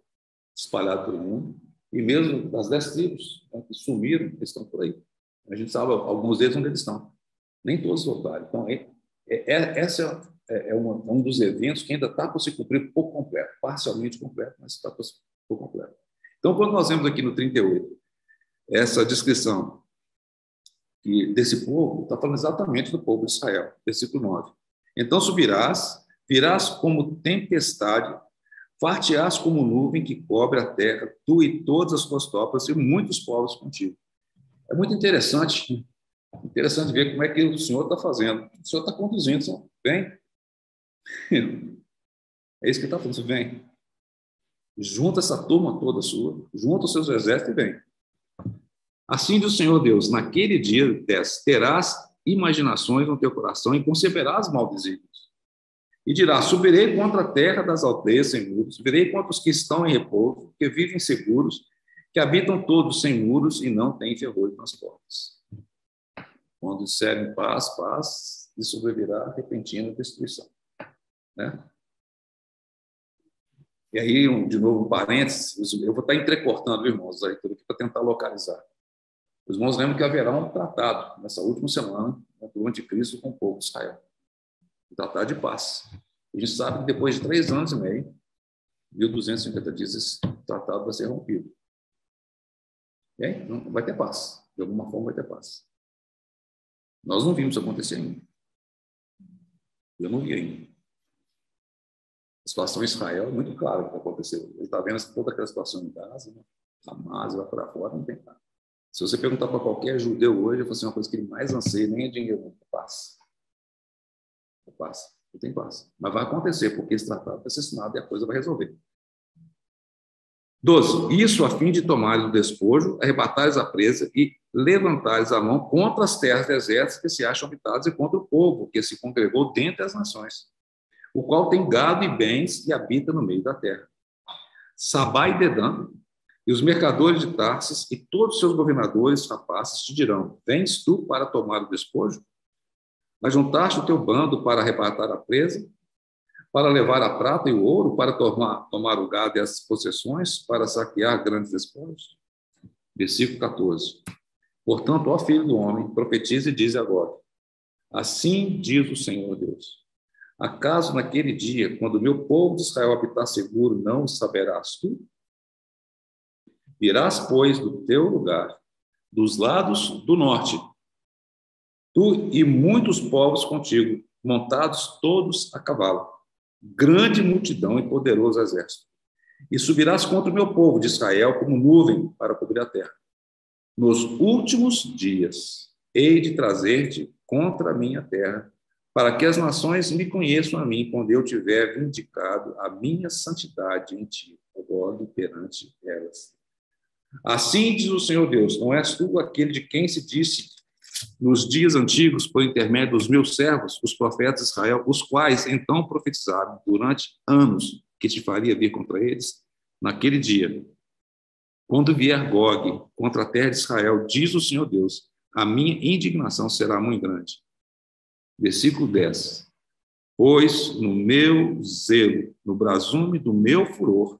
espalhados pelo mundo, e mesmo das 10 tribos, né, que sumiram, que estão por aí. A gente sabe alguns deles onde eles estão. Nem todos voltaram. Então, essa é um dos eventos que ainda está por se cumprir por completo, parcialmente completo, mas está por completo. Então, quando nós vemos aqui no 38, essa descrição desse povo, está falando exatamente do povo de Israel, versículo 9. Então subirás, virás como tempestade, farteás como nuvem que cobre a terra, tu e todas as tuas tropas e muitos povos contigo. É muito interessante ver como é que o Senhor está fazendo. O Senhor está conduzindo, Senhor. Vem. É isso que ele está falando. Vem. Junta essa turma toda sua, junta os seus exércitos e vem. Assim diz o Senhor Deus: naquele dia terás imaginações no teu coração e conceberás mal desígnios. E dirás: subirei contra a terra das aldeias sem muros, virei contra os que estão em repouso, que vivem seguros, que habitam todos sem muros e não têm ferrolho nas portas. Quando disserem paz, paz, e sobrevirá repentina destruição. Né? E aí, de novo, um parênteses, eu vou estar entrecortando, irmãos, aí tudo aqui para tentar localizar. Os irmãos lembram que haverá um tratado nessa última semana, né, do anticristo com o povo de Israel. Um tratado de paz. A gente sabe que depois de 3 anos e meio, 1250 dias, esse tratado vai ser rompido. E aí, não vai ter paz. De alguma forma vai ter paz. Nós não vimos isso acontecer ainda. Eu não vi ainda. A situação em Israel é muito clara o que aconteceu. Ele está vendo toda aquela situação em Gaza, né? Hamas, vai para fora, não tem nada. Se você perguntar para qualquer judeu hoje, eu vou dizer uma coisa que ele mais anseia, nem é dinheiro, é paz. É paz. Não tem paz. Mas vai acontecer, porque esse tratado vai ser assinado e a coisa vai resolver. 12. Isso a fim de tomares o despojo, arrebatares a presa e levantares a mão contra as terras desertas que se acham habitadas e contra o povo que se congregou dentre as nações, o qual tem gado e bens e habita no meio da terra. Sabá e Dedã, e os mercadores de Tarsis e todos os seus governadores rapazes te dirão: vens tu para tomar o despojo? Ajuntaste o teu bando para arrebatar a presa, para levar a prata e o ouro, para tomar o gado e as possessões, para saquear grandes despojos? Versículo 14. Portanto, ó filho do homem, profetiza e diz agora: assim diz o Senhor Deus: acaso naquele dia, quando o meu povo de Israel habitar seguro, não o saberás tu? Virás, pois, do teu lugar, dos lados do norte, tu e muitos povos contigo, montados todos a cavalo, grande multidão e poderoso exército. E subirás contra o meu povo de Israel como nuvem para cobrir a terra. Nos últimos dias, hei de trazer-te contra a minha terra, para que as nações me conheçam a mim, quando eu tiver vindicado a minha santidade em ti, agora perante elas. Assim diz o Senhor Deus: não és tu aquele de quem se disse nos dias antigos, por intermédio dos meus servos, os profetas de Israel, os quais então profetizaram durante anos que te faria vir contra eles? Naquele dia, quando vier Gog contra a terra de Israel, diz o Senhor Deus, a minha indignação será muito grande. Versículo 10. Pois no meu zelo, no brasume do meu furor,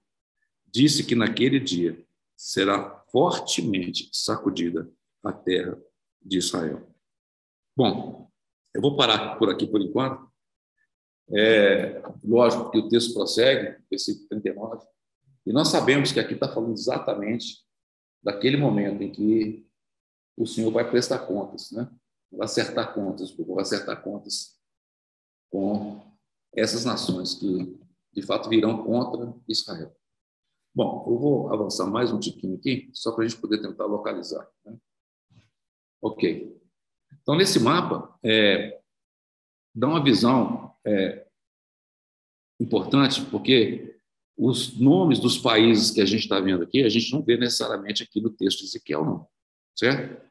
disse que naquele dia será fortemente sacudida a terra de Israel. Bom, eu vou parar por aqui por enquanto. Lógico que o texto prossegue, versículo 39, e nós sabemos que aqui está falando exatamente daquele momento em que o Senhor vai prestar contas, né? Vai acertar contas com essas nações que, de fato, virão contra Israel. Bom, eu vou avançar mais um tiquinho aqui, só para a gente poder tentar localizar, né? Ok. Então, nesse mapa, dá uma visão importante, porque os nomes dos países que a gente está vendo aqui, a gente não vê necessariamente aqui no texto de Ezequiel, não. Certo?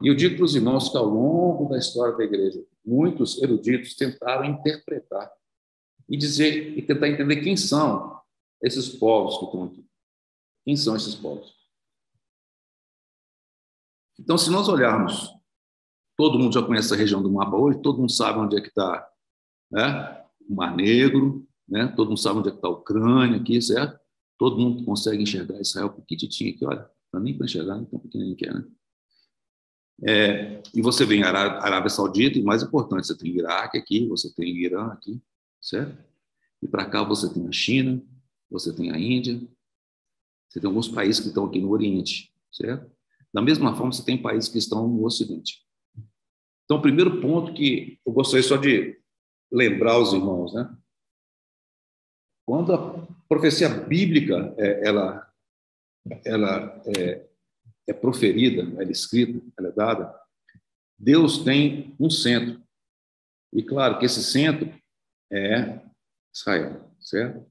E eu digo para os irmãos que, ao longo da história da igreja, muitos eruditos tentaram interpretar e dizer, e tentar entender quem são esses povos que estão aqui. Quem são esses povos? Então, se nós olharmos, todo mundo já conhece a região do mapa hoje, todo mundo sabe onde é que está, né? O Mar Negro, né? Todo mundo sabe onde é que está a Ucrânia aqui, certo? Todo mundo consegue enxergar Israel pequititinho aqui, olha, não dá nem para enxergar, não tão pequenininho que é, né? E você vem a Arábia Saudita, e o mais importante, você tem Iraque aqui, você tem Irã aqui, certo? E para cá você tem a China, você tem a Índia, você tem alguns países que estão aqui no Oriente, certo? Da mesma forma, você tem países que estão no Ocidente. Então, o primeiro ponto que eu gostaria só de lembrar aos irmãos, né? Quando a profecia bíblica ela é proferida, ela é escrita, ela é dada, Deus tem um centro. E claro que esse centro é Israel, certo?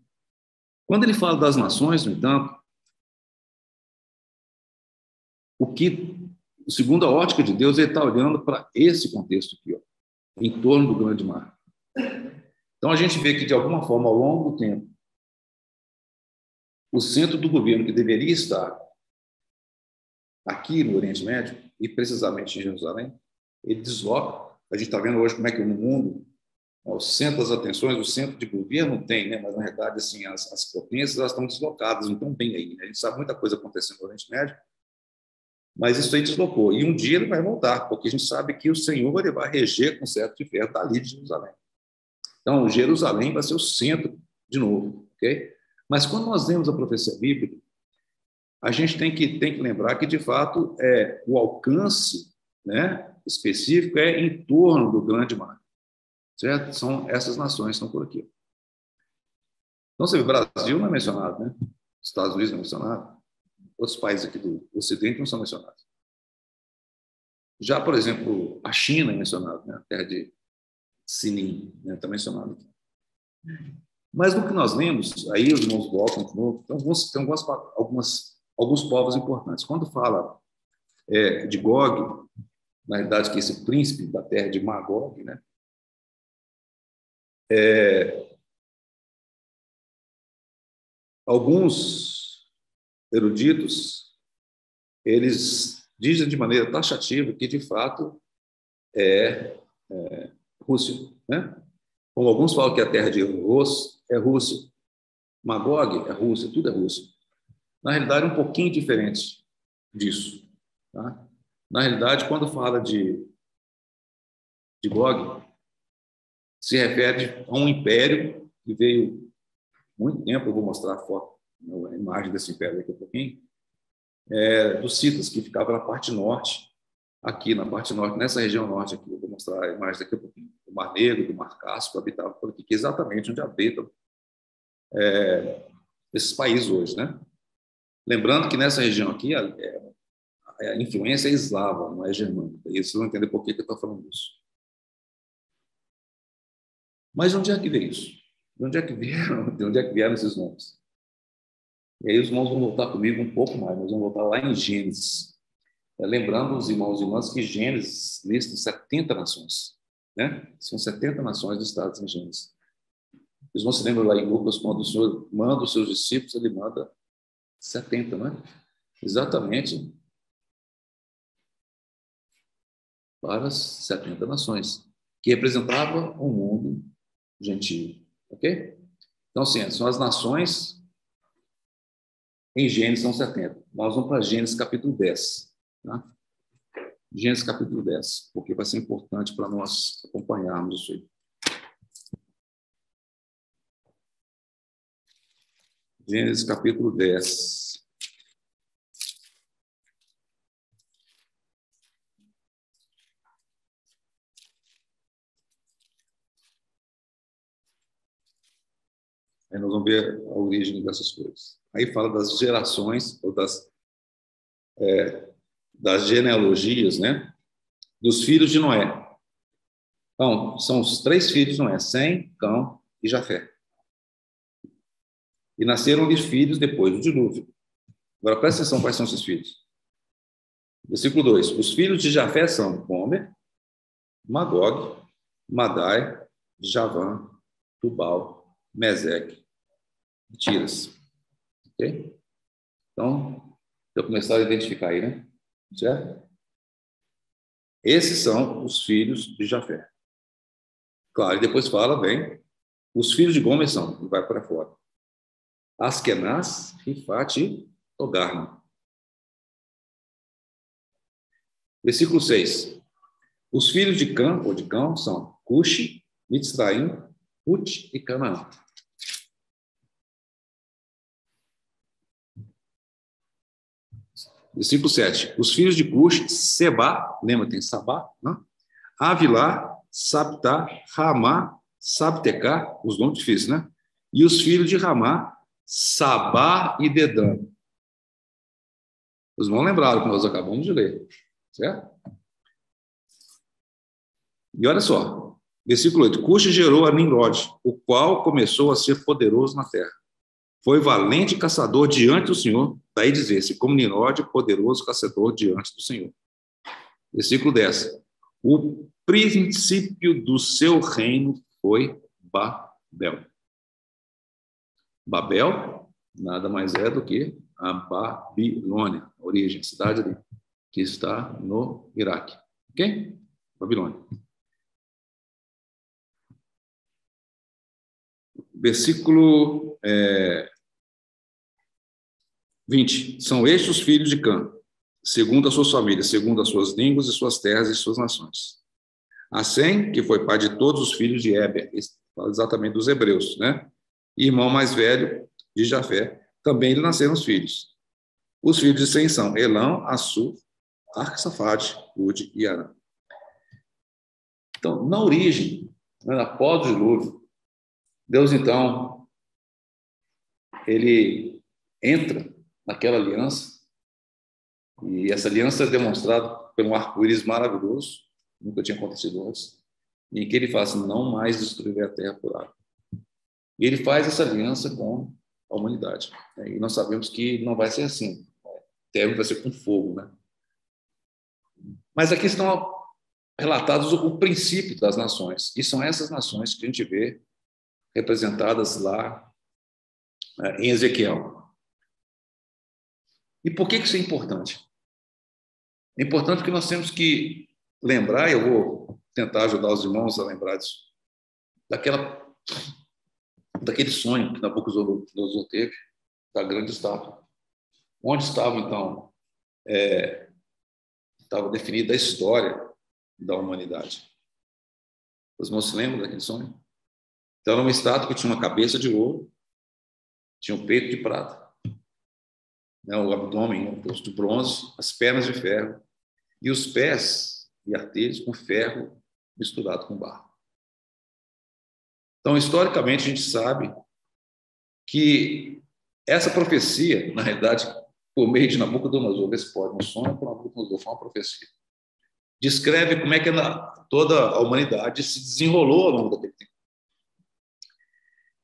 Quando ele fala das nações, no entanto, segundo a ótica de Deus, ele está olhando para esse contexto aqui, ó, em torno do grande mar. Então, a gente vê que, de alguma forma, ao longo do tempo, o centro do governo que deveria estar aqui no Oriente Médio, e precisamente em Jerusalém, ele desloca. A gente está vendo hoje como é que no mundo, o centro das atenções, o centro de governo tem, né? Mas, na verdade, assim, as potências elas estão deslocadas, não estão bem aí, né? A gente sabe muita coisa acontecendo no Oriente Médio, mas isso aí deslocou. E um dia ele vai voltar, porque a gente sabe que o Senhor ele vai reger com certo de ferro dali de Jerusalém. Então, Jerusalém vai ser o centro de novo, ok? Mas quando nós vemos a profecia bíblica, a gente tem que lembrar que, de fato, o alcance, né, específico é em torno do grande mar, certo? São essas nações que estão por aqui. Então, você vê, o Brasil não é mencionado, né? Estados Unidos não é mencionado. Outros países aqui do Ocidente não são mencionados. Já, por exemplo, a China é mencionada, né? A terra de Sinin, né? Está mencionado aqui. Mas no que nós lemos, aí os irmãos voltam de novo, tem alguns povos importantes. Quando fala de Gog, na realidade, que esse príncipe da terra de Magog, né? Alguns eruditos, eles dizem de maneira taxativa que, de fato, Rússia, né? Como alguns falam que a terra de Ros é Rússia, Magog é Rússia, tudo é Rússia. Na realidade, é um pouquinho diferente disso. Tá? Na realidade, quando fala de Gog, se refere a um império que veio muito tempo, eu vou mostrar a foto, a imagem desse império daqui a pouquinho, dos Citas, que ficava na parte norte, aqui na parte norte, nessa região norte aqui, eu vou mostrar a imagem daqui a pouquinho, do Mar Negro, do Mar Cáspio, habitava por aqui, que é exatamente onde habitam esses países hoje, né? Lembrando que nessa região aqui, a influência é eslava, não é germânica, e vocês vão entender por que eu estou falando isso. Mas de onde é que veio isso? De onde é que vieram esses nomes? E aí os irmãos vão voltar comigo um pouco mais, nós vamos voltar lá em Gênesis. Lembrando os irmãos e irmãs que Gênesis lista 70 nações. Né? São 70 nações listadas em Gênesis. Vocês vão se lembrar lá em Lucas, quando o Senhor manda os seus discípulos, ele manda 70, né? Exatamente para as 70 nações, que representavam o mundo gentil. Ok? Então, assim, são as nações em Gênesis, são 70. Nós vamos para Gênesis capítulo 10. Tá? Gênesis capítulo 10, porque vai ser importante para nós acompanharmos isso aí. Gênesis capítulo 10. Aí nós vamos ver a origem dessas coisas. Aí fala das gerações, ou das genealogias, né? Dos filhos de Noé. Então, são os 3 filhos de Noé, Sem, Cão e Jafé. E nasceram-lhes filhos depois do dilúvio. Agora, presta atenção quais são esses filhos. Versículo 2. Os filhos de Jafé são Gomer, Magog, Madai, Javã, Tubal, Meseque e Tiras. Ok? Então, eu começar a identificar aí, né? Certo? Esses são os filhos de Jafé. Claro, e depois fala, bem, os filhos de Gomer são, e vai para fora. Askenaz, Rifat e Togarma. Versículo 6. Os filhos de Cã, ou de Cão, são Cuxi, Mitzraim, Put e Canaã. Versículo 7. Os filhos de Cuxi, Seba, lembra, tem Sabá, né? Avilá, Sabtá, Ramá, Sabtecá, os nomes difíceis, né? E os filhos de Ramá, Sabá e Dedã. Os irmãos lembraram que nós acabamos de ler, certo? E olha só, versículo 8. Cuxi gerou a Nimrod, o qual começou a ser poderoso na terra. Foi valente caçador diante do Senhor, daí dizer-se, como Nimrod, poderoso caçador diante do Senhor. Versículo 10. O princípio do seu reino foi Babel. Babel nada mais é do que a Babilônia, a origem, a cidade ali, que está no Iraque. Ok? Babilônia. Versículo 20. São estes os filhos de Cã, segundo as suas famílias, segundo as suas línguas e suas terras e suas nações. A Sem, que foi pai de todos os filhos de Éber, exatamente dos hebreus, né? E irmão mais velho de Jafé, também lhe nasceram os filhos. Os filhos de Sem são Elão, Assur, Arxafade, Ud e Arã. Então, na origem, após o dilúvio, Deus, então, ele entra naquela aliança, e essa aliança é demonstrada por um arco-íris maravilhoso, nunca tinha acontecido antes, em que ele fala assim, não mais destruirei a terra por água. E ele faz essa aliança com a humanidade. E nós sabemos que não vai ser assim. O término vai ser com fogo, né? Mas aqui estão relatados o princípio das nações. E são essas nações que a gente vê representadas lá em Ezequiel. E por que isso é importante? É importante porque nós temos que lembrar, e eu vou tentar ajudar os irmãos a lembrar disso, daquele sonho que Nabucodonosor teve, da grande estátua. Onde estava, então, estava definida a história da humanidade. Os irmãos se lembram daquele sonho? Então, era uma estátua que tinha uma cabeça de ouro, tinha um peito de prata, né, o abdômen, um rosto de bronze, as pernas de ferro, e os pés e artelhos com ferro misturado com barro. Então, historicamente, a gente sabe que essa profecia, na realidade, por meio de Nabucodonosor, esse pode um sonho, por Nabucodonosor foi uma profecia. Descreve como é que toda a humanidade se desenrolou ao longo daquele tempo.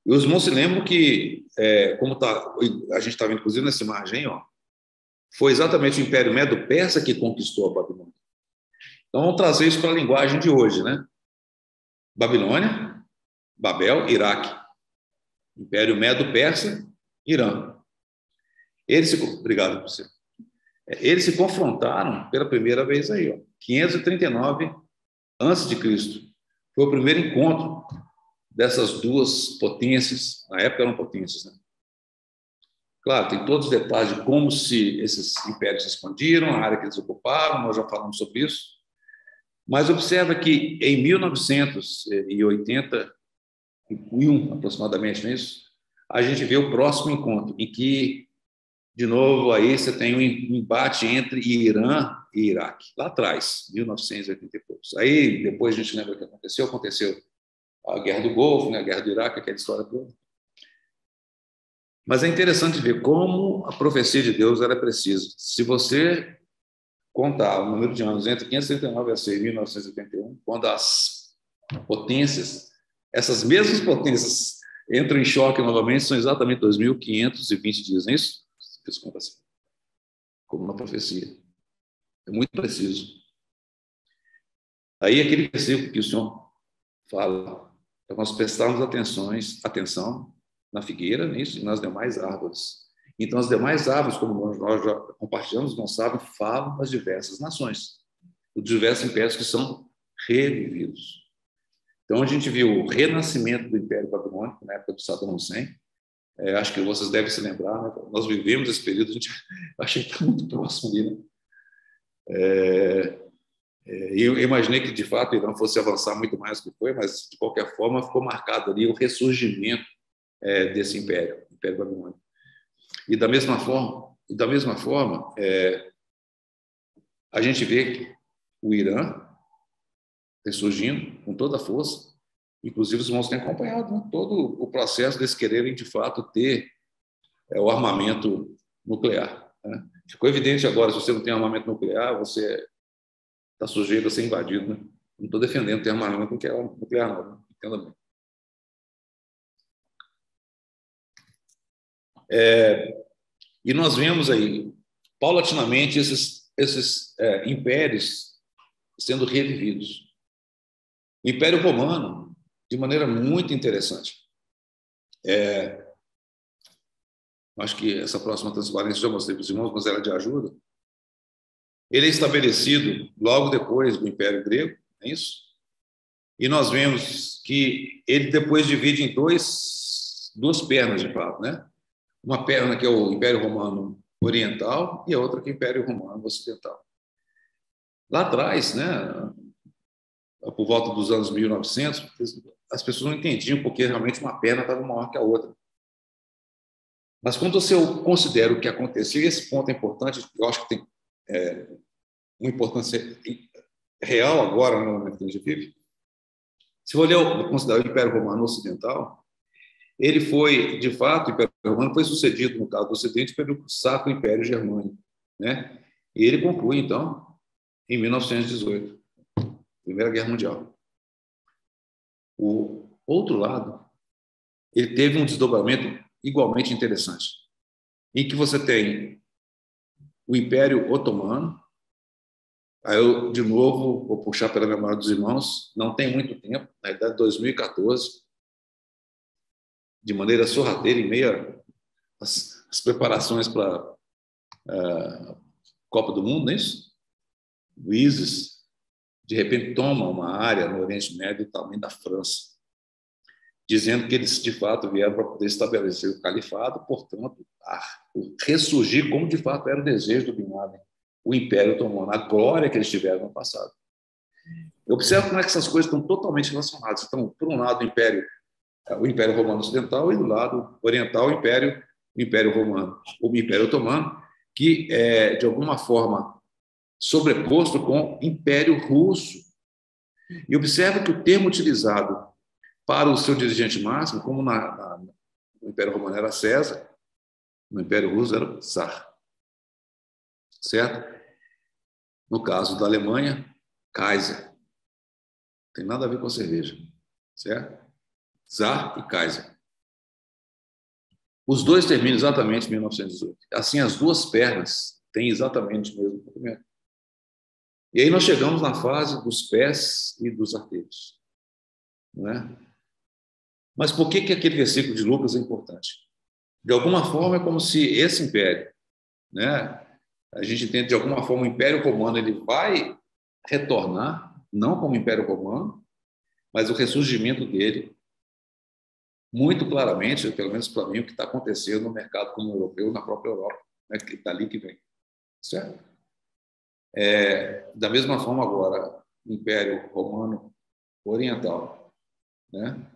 E os irmãos se lembram que, a gente está vendo, inclusive, nessa imagem, foi exatamente o Império Medo-Persa que conquistou a Babilônia. Então, vamos trazer isso para a linguagem de hoje, né? Babilônia, Babel, Iraque. Império Medo-Persa, Irã. Obrigado, professor. Eles se confrontaram pela primeira vez aí, 539 a.C. Foi o primeiro encontro dessas duas potências. Na época eram potências, né? Claro, tem todos os detalhes de como esses impérios se expandiram, a área que eles ocuparam, nós já falamos sobre isso. Mas observa que em 1981, aproximadamente, não é isso? A gente vê o próximo encontro, em que, de novo, aí você tem um embate entre Irã e Iraque, lá atrás, 1980 e poucos. Aí, depois a gente lembra o que aconteceu. Aconteceu a Guerra do Golfo, né? A Guerra do Iraque, aquela história toda. Mas é interessante ver como a profecia de Deus era precisa. Se você contar o número de anos entre 539 a.C. e 1981, quando as potências, essas mesmas potências, entram em choque novamente, são exatamente 2.520 dias, não é isso? Fiz conta assim, como na profecia. É muito preciso. Aí aquele versículo que o Senhor fala, para nós prestarmos atenção na figueira, nisso, e nas demais árvores. Então, as demais árvores, como nós já compartilhamos, não sabem, falam das diversas nações, os diversos impérios que são revividos. Então, a gente viu o renascimento do Império Babilônico, na época do Saddam Hussein. Acho que vocês devem se lembrar, né? Nós vivemos esse período, a gente achei que está muito próximo ali, né? Eu imaginei que, de fato, o Irã fosse avançar muito mais do que foi, mas, de qualquer forma, ficou marcado ali o ressurgimento desse Império Babilônico. E da mesma forma, a gente vê que o Irã ressurgindo com toda a força. Inclusive, os irmãos têm acompanhado, né, todo o processo deles quererem, de fato, ter o armamento nuclear, né? Ficou evidente agora, se você não tem armamento nuclear, você está sujeito a ser invadido, né? Não estou defendendo ter armamento nuclear, não. Entenda bem. E nós vemos aí, paulatinamente, esses impérios sendo revividos. O Império Romano, de maneira muito interessante. Acho que essa próxima transparência já mostrei para os irmãos, mas ela é de ajuda. Ele é estabelecido logo depois do Império Grego, é isso? E nós vemos que ele depois divide em duas pernas, de fato, né? Uma perna que é o Império Romano Oriental e a outra que é o Império Romano Ocidental. Lá atrás, né, por volta dos anos 1900, as pessoas não entendiam porque realmente uma perna estava maior que a outra. Mas quando você considera o que aconteceu, e esse ponto é importante, eu acho que tem uma importância real agora, no momento que a gente vive. Se você considerar o Império Romano Ocidental, ele foi, de fato, o Império Romano foi sucedido, no caso do Ocidente, pelo Sacro Império Germânico, né? E ele conclui, então, em 1918, Primeira Guerra Mundial. O outro lado ele teve um desdobramento igualmente interessante, em que você tem o Império Otomano. Aí eu, de novo, vou puxar pela memória dos irmãos, não tem muito tempo, na idade de 2014, de maneira sorrateira, em meio às preparações para a Copa do Mundo, não é isso? O ISIS, de repente, toma uma área no Oriente Médio do tamanho da França, dizendo que eles, de fato, vieram para poder estabelecer o califado, portanto, ressurgir como, de fato, era o desejo do Bin Laden, o Império Otomano, a glória que eles tiveram no passado. Eu observo como é que essas coisas estão totalmente relacionadas. Então, por um lado, o Império Romano Ocidental, e do lado oriental, o Império Romano, o Império Otomano, que é, de alguma forma, sobreposto com o Império Russo. E observa que o termo utilizado para o seu dirigente máximo, como no Império Romano era César, no Império Russo era Tsar. Certo? No caso da Alemanha, Kaiser. Não tem nada a ver com a cerveja. Certo? Tsar e Kaiser. Os dois terminam exatamente em 1918. Assim, as duas pernas têm exatamente o mesmo comprimento. E aí nós chegamos na fase dos pés e dos arteiros. Não é? Mas por que aquele versículo de Lucas é importante? De alguma forma, é como se esse império, né, a gente entende de alguma forma o Império Romano ele vai retornar, não como Império Romano, mas o ressurgimento dele, muito claramente, pelo menos para mim, o que está acontecendo no mercado comum europeu, na própria Europa, né, que dali que vem. Certo? Da mesma forma agora, o Império Romano Oriental, né,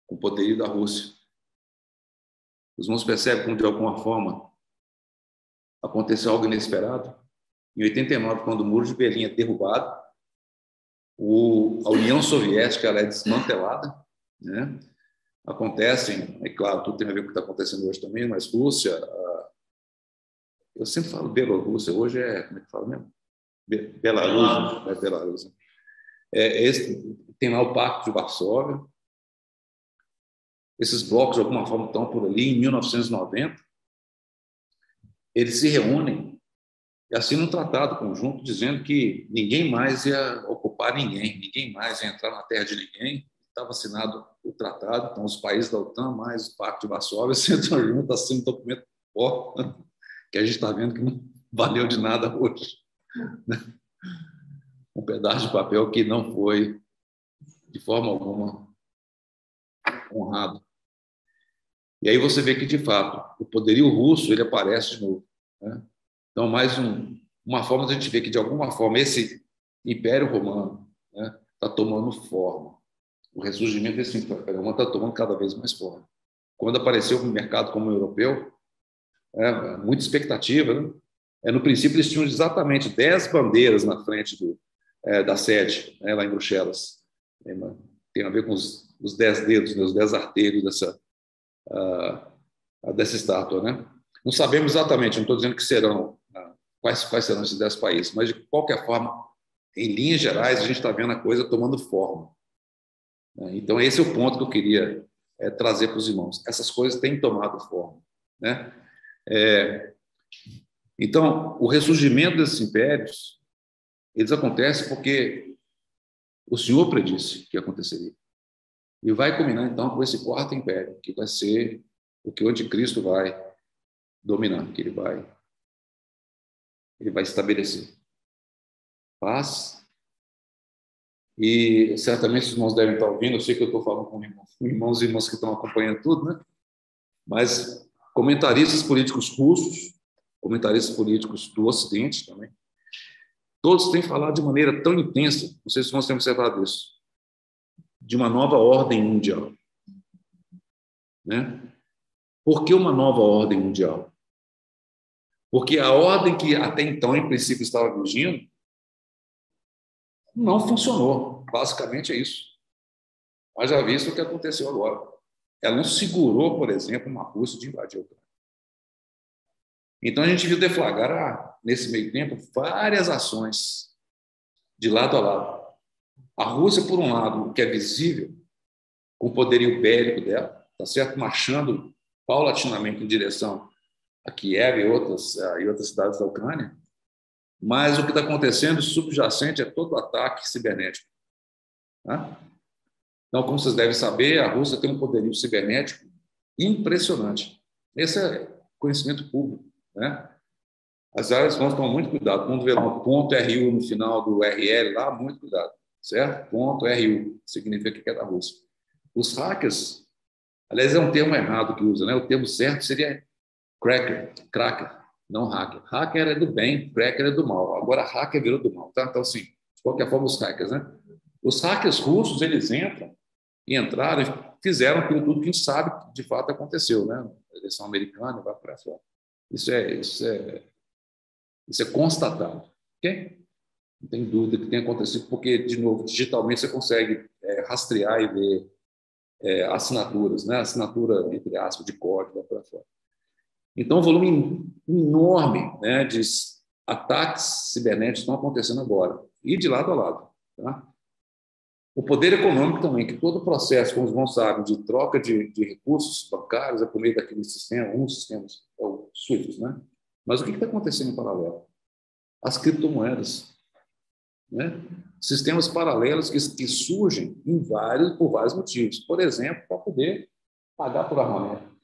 com o poderio da Rússia. Os irmãos percebem como, de alguma forma, aconteceu algo inesperado? Em 89, quando o Muro de Berlim é derrubado, a União Soviética ela é desmantelada, né? Acontecem, é claro, tudo tem a ver com o que está acontecendo hoje também, mas Rússia, eu sempre falo Bielorrússia, hoje como é que fala mesmo? Belarus, Belarus. Tem lá o Pacto de Varsóvia. Esses blocos, de alguma forma, estão por ali. Em 1990, eles se reúnem e assinam um tratado conjunto dizendo que ninguém mais ia ocupar ninguém mais ia entrar na terra de ninguém. Estava assinado o tratado, então os países da OTAN mais o Pacto de Varsóvia se entram juntos, assinam um documento que a gente está vendo que não valeu de nada hoje. Um pedaço de papel que não foi, de forma alguma, honrado. E aí você vê que, de fato, o poderio russo ele aparece de novo. Né? Então, mais uma forma de a gente ver que, de alguma forma, esse Império Romano está tomando forma. O ressurgimento desse Império Romano está tomando cada vez mais forma. Quando apareceu no mercado como europeu, muita expectativa. Né? No princípio, eles tinham exatamente 10 bandeiras na frente da sede, lá em Bruxelas. Tem a ver com os 10 dedos, né? Os 10 arteiros dessa estátua. Né? Não sabemos exatamente, não estou dizendo que serão, quais serão esses 10 países, mas, de qualquer forma, em linhas gerais, a gente está vendo a coisa tomando forma. Então, esse é o ponto que eu queria trazer para os irmãos. Essas coisas têm tomado forma. Né? Então, o ressurgimento desses impérios, eles acontecem porque o Senhor predisse que aconteceria. E vai culminar, então, com esse quarto império, que vai ser o que o anticristo vai dominar, que ele vai estabelecer paz. E certamente os irmãos devem estar ouvindo, eu sei que eu estou falando com irmãos e irmãs que estão acompanhando tudo, né? Mas comentaristas políticos russos, comentaristas políticos do Ocidente também, todos têm falado de maneira tão intensa, não sei se vocês têm observado isso, de uma nova ordem mundial. Né? Por que uma nova ordem mundial? Porque a ordem que até então, em princípio, estava vigindo, não funcionou. Basicamente é isso. Mas já visto o que aconteceu agora. Ela não segurou, por exemplo, uma Rússia de invadir a Ucrânia. Então, a gente viu deflagrar, nesse meio tempo, várias ações de lado a lado. A Rússia, por um lado, que é visível, com o poderio bélico dela, tá certo? Marchando paulatinamente em direção a Kiev e outras cidades da Ucrânia. Mas o que está acontecendo subjacente é todo o ataque cibernético. Tá? Então, como vocês devem saber, a Rússia tem um poderio cibernético impressionante. Esse é conhecimento público, né? As áreas vão tomar muito cuidado. Quando vê lá um ponto .ru no final do URL, lá, muito cuidado, certo? Ponto .ru significa que é da Rússia. Os hackers, aliás, é um termo errado que usa, né? O termo certo seria cracker, não hacker. Hacker é do bem, cracker é do mal. Agora, hacker virou do mal, tá? Então, assim, de qualquer forma, os hackers, né? Os hackers russos, eles entram e entraram e fizeram aquilo tudo que a gente sabe que de fato aconteceu, né? A eleição americana, vai para fora. Isso é constatado, ok? Não tem dúvida que tem acontecido, porque, de novo, digitalmente você consegue rastrear e ver assinaturas, né? Assinatura, entre aspas, de código, vai para fora. Então, um volume enorme, né, de ataques cibernéticos estão acontecendo agora, e de lado a lado. Tá? O poder econômico também, que todo o processo, como os irmãos sabem, de troca de recursos bancários é por meio daquele sistema, sistemas, o SWIFT, né? Mas o que está acontecendo em paralelo? As criptomoedas, né? Sistemas paralelos que surgem por vários motivos. Por exemplo, para poder pagar por armamento.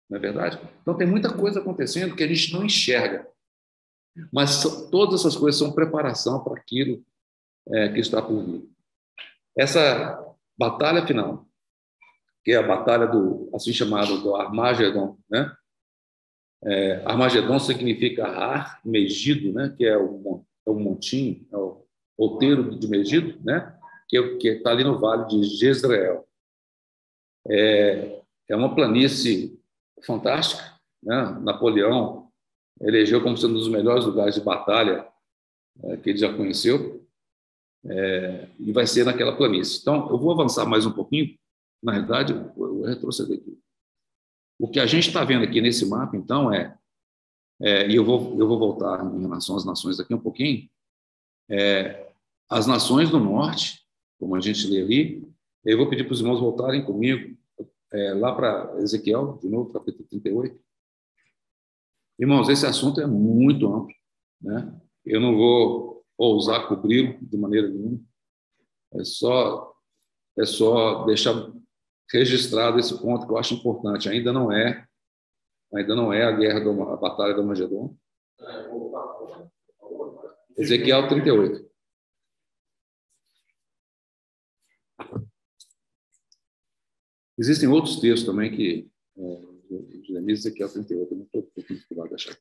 Não é verdade? Então, tem muita coisa acontecendo que a gente não enxerga. Mas todas essas coisas são preparação para aquilo que está por vir. Essa batalha final, que é a batalha assim chamada do Armagedon, né? Armagedon significa Har, Megido, né? Que é o montinho, é o outeiro de Megido, né? Que está ali no vale de Jezreel. É uma planície fantástica, né? Napoleão elegeu como sendo um dos melhores lugares de batalha que ele já conheceu, e vai ser naquela planície. Então, eu vou avançar mais um pouquinho. Na realidade, eu vou retroceder aqui. O que a gente está vendo aqui nesse mapa, então, e eu vou voltar em relação às nações daqui um pouquinho, as nações do norte, como a gente lê ali, eu vou pedir para os irmãos voltarem comigo lá para Ezequiel, de novo, capítulo 38. Irmãos, esse assunto é muito amplo, né? Eu não vou ousar cobri-lo de maneira nenhuma. É só deixar registrado esse ponto que eu acho importante. Ainda não é a batalha do Armagedon. Ezequiel 38. Existem outros textos também que Jeremias, Ezequiel 38, eu não estou dificuldade de achar.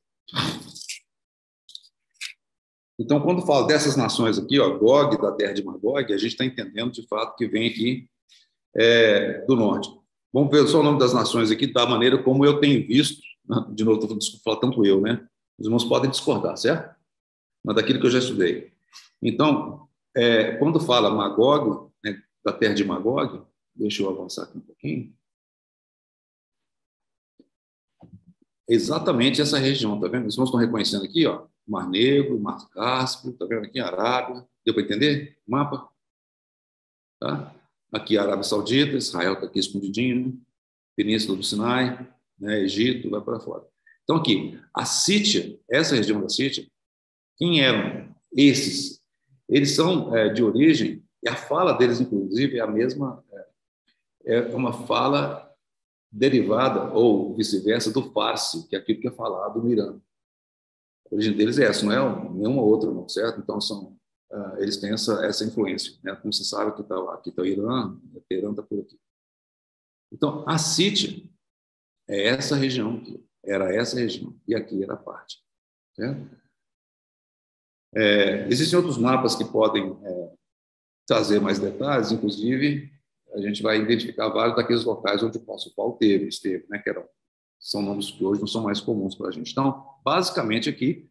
Então, quando falo dessas nações aqui, Gog, da terra de Magog, a gente está entendendo, de fato, que vem aqui do norte. Vamos ver só o nome das nações aqui, da maneira como eu tenho visto, de novo, estou falando tanto eu, né? Os irmãos podem discordar, certo? Mas daquilo que eu já estudei. Então, quando fala Magog, né, da terra de Magog, deixa eu avançar aqui um pouquinho. Exatamente essa região, tá vendo? Os irmãos estão reconhecendo aqui, Mar Negro, Mar Cáspio, tá vendo aqui Arábia? Deu para entender o mapa? Tá? Aqui a Arábia Saudita, Israel está aqui escondidinho, né? Península do Sinai, né? Egito, vai para fora. Então aqui, a Sítia, essa região da Sítia, quem eram esses? Eles são de origem, e a fala deles, inclusive, é a mesma, é uma fala derivada, ou vice-versa, do Farsi, que é aquilo que é falado no Irã. A origem deles é essa, não é nenhuma outra, não, certo? Então, eles têm essa influência. Né? Como você sabe, aqui está o Irã, Teherã está por aqui. Então, a Sítia é essa região aqui, era essa região, e aqui era a parte. Certo? Existem outros mapas que podem trazer mais detalhes, inclusive a gente vai identificar vários daqueles locais onde o apóstolo Paulo esteve, né, são nomes que hoje não são mais comuns para a gente. Então, basicamente aqui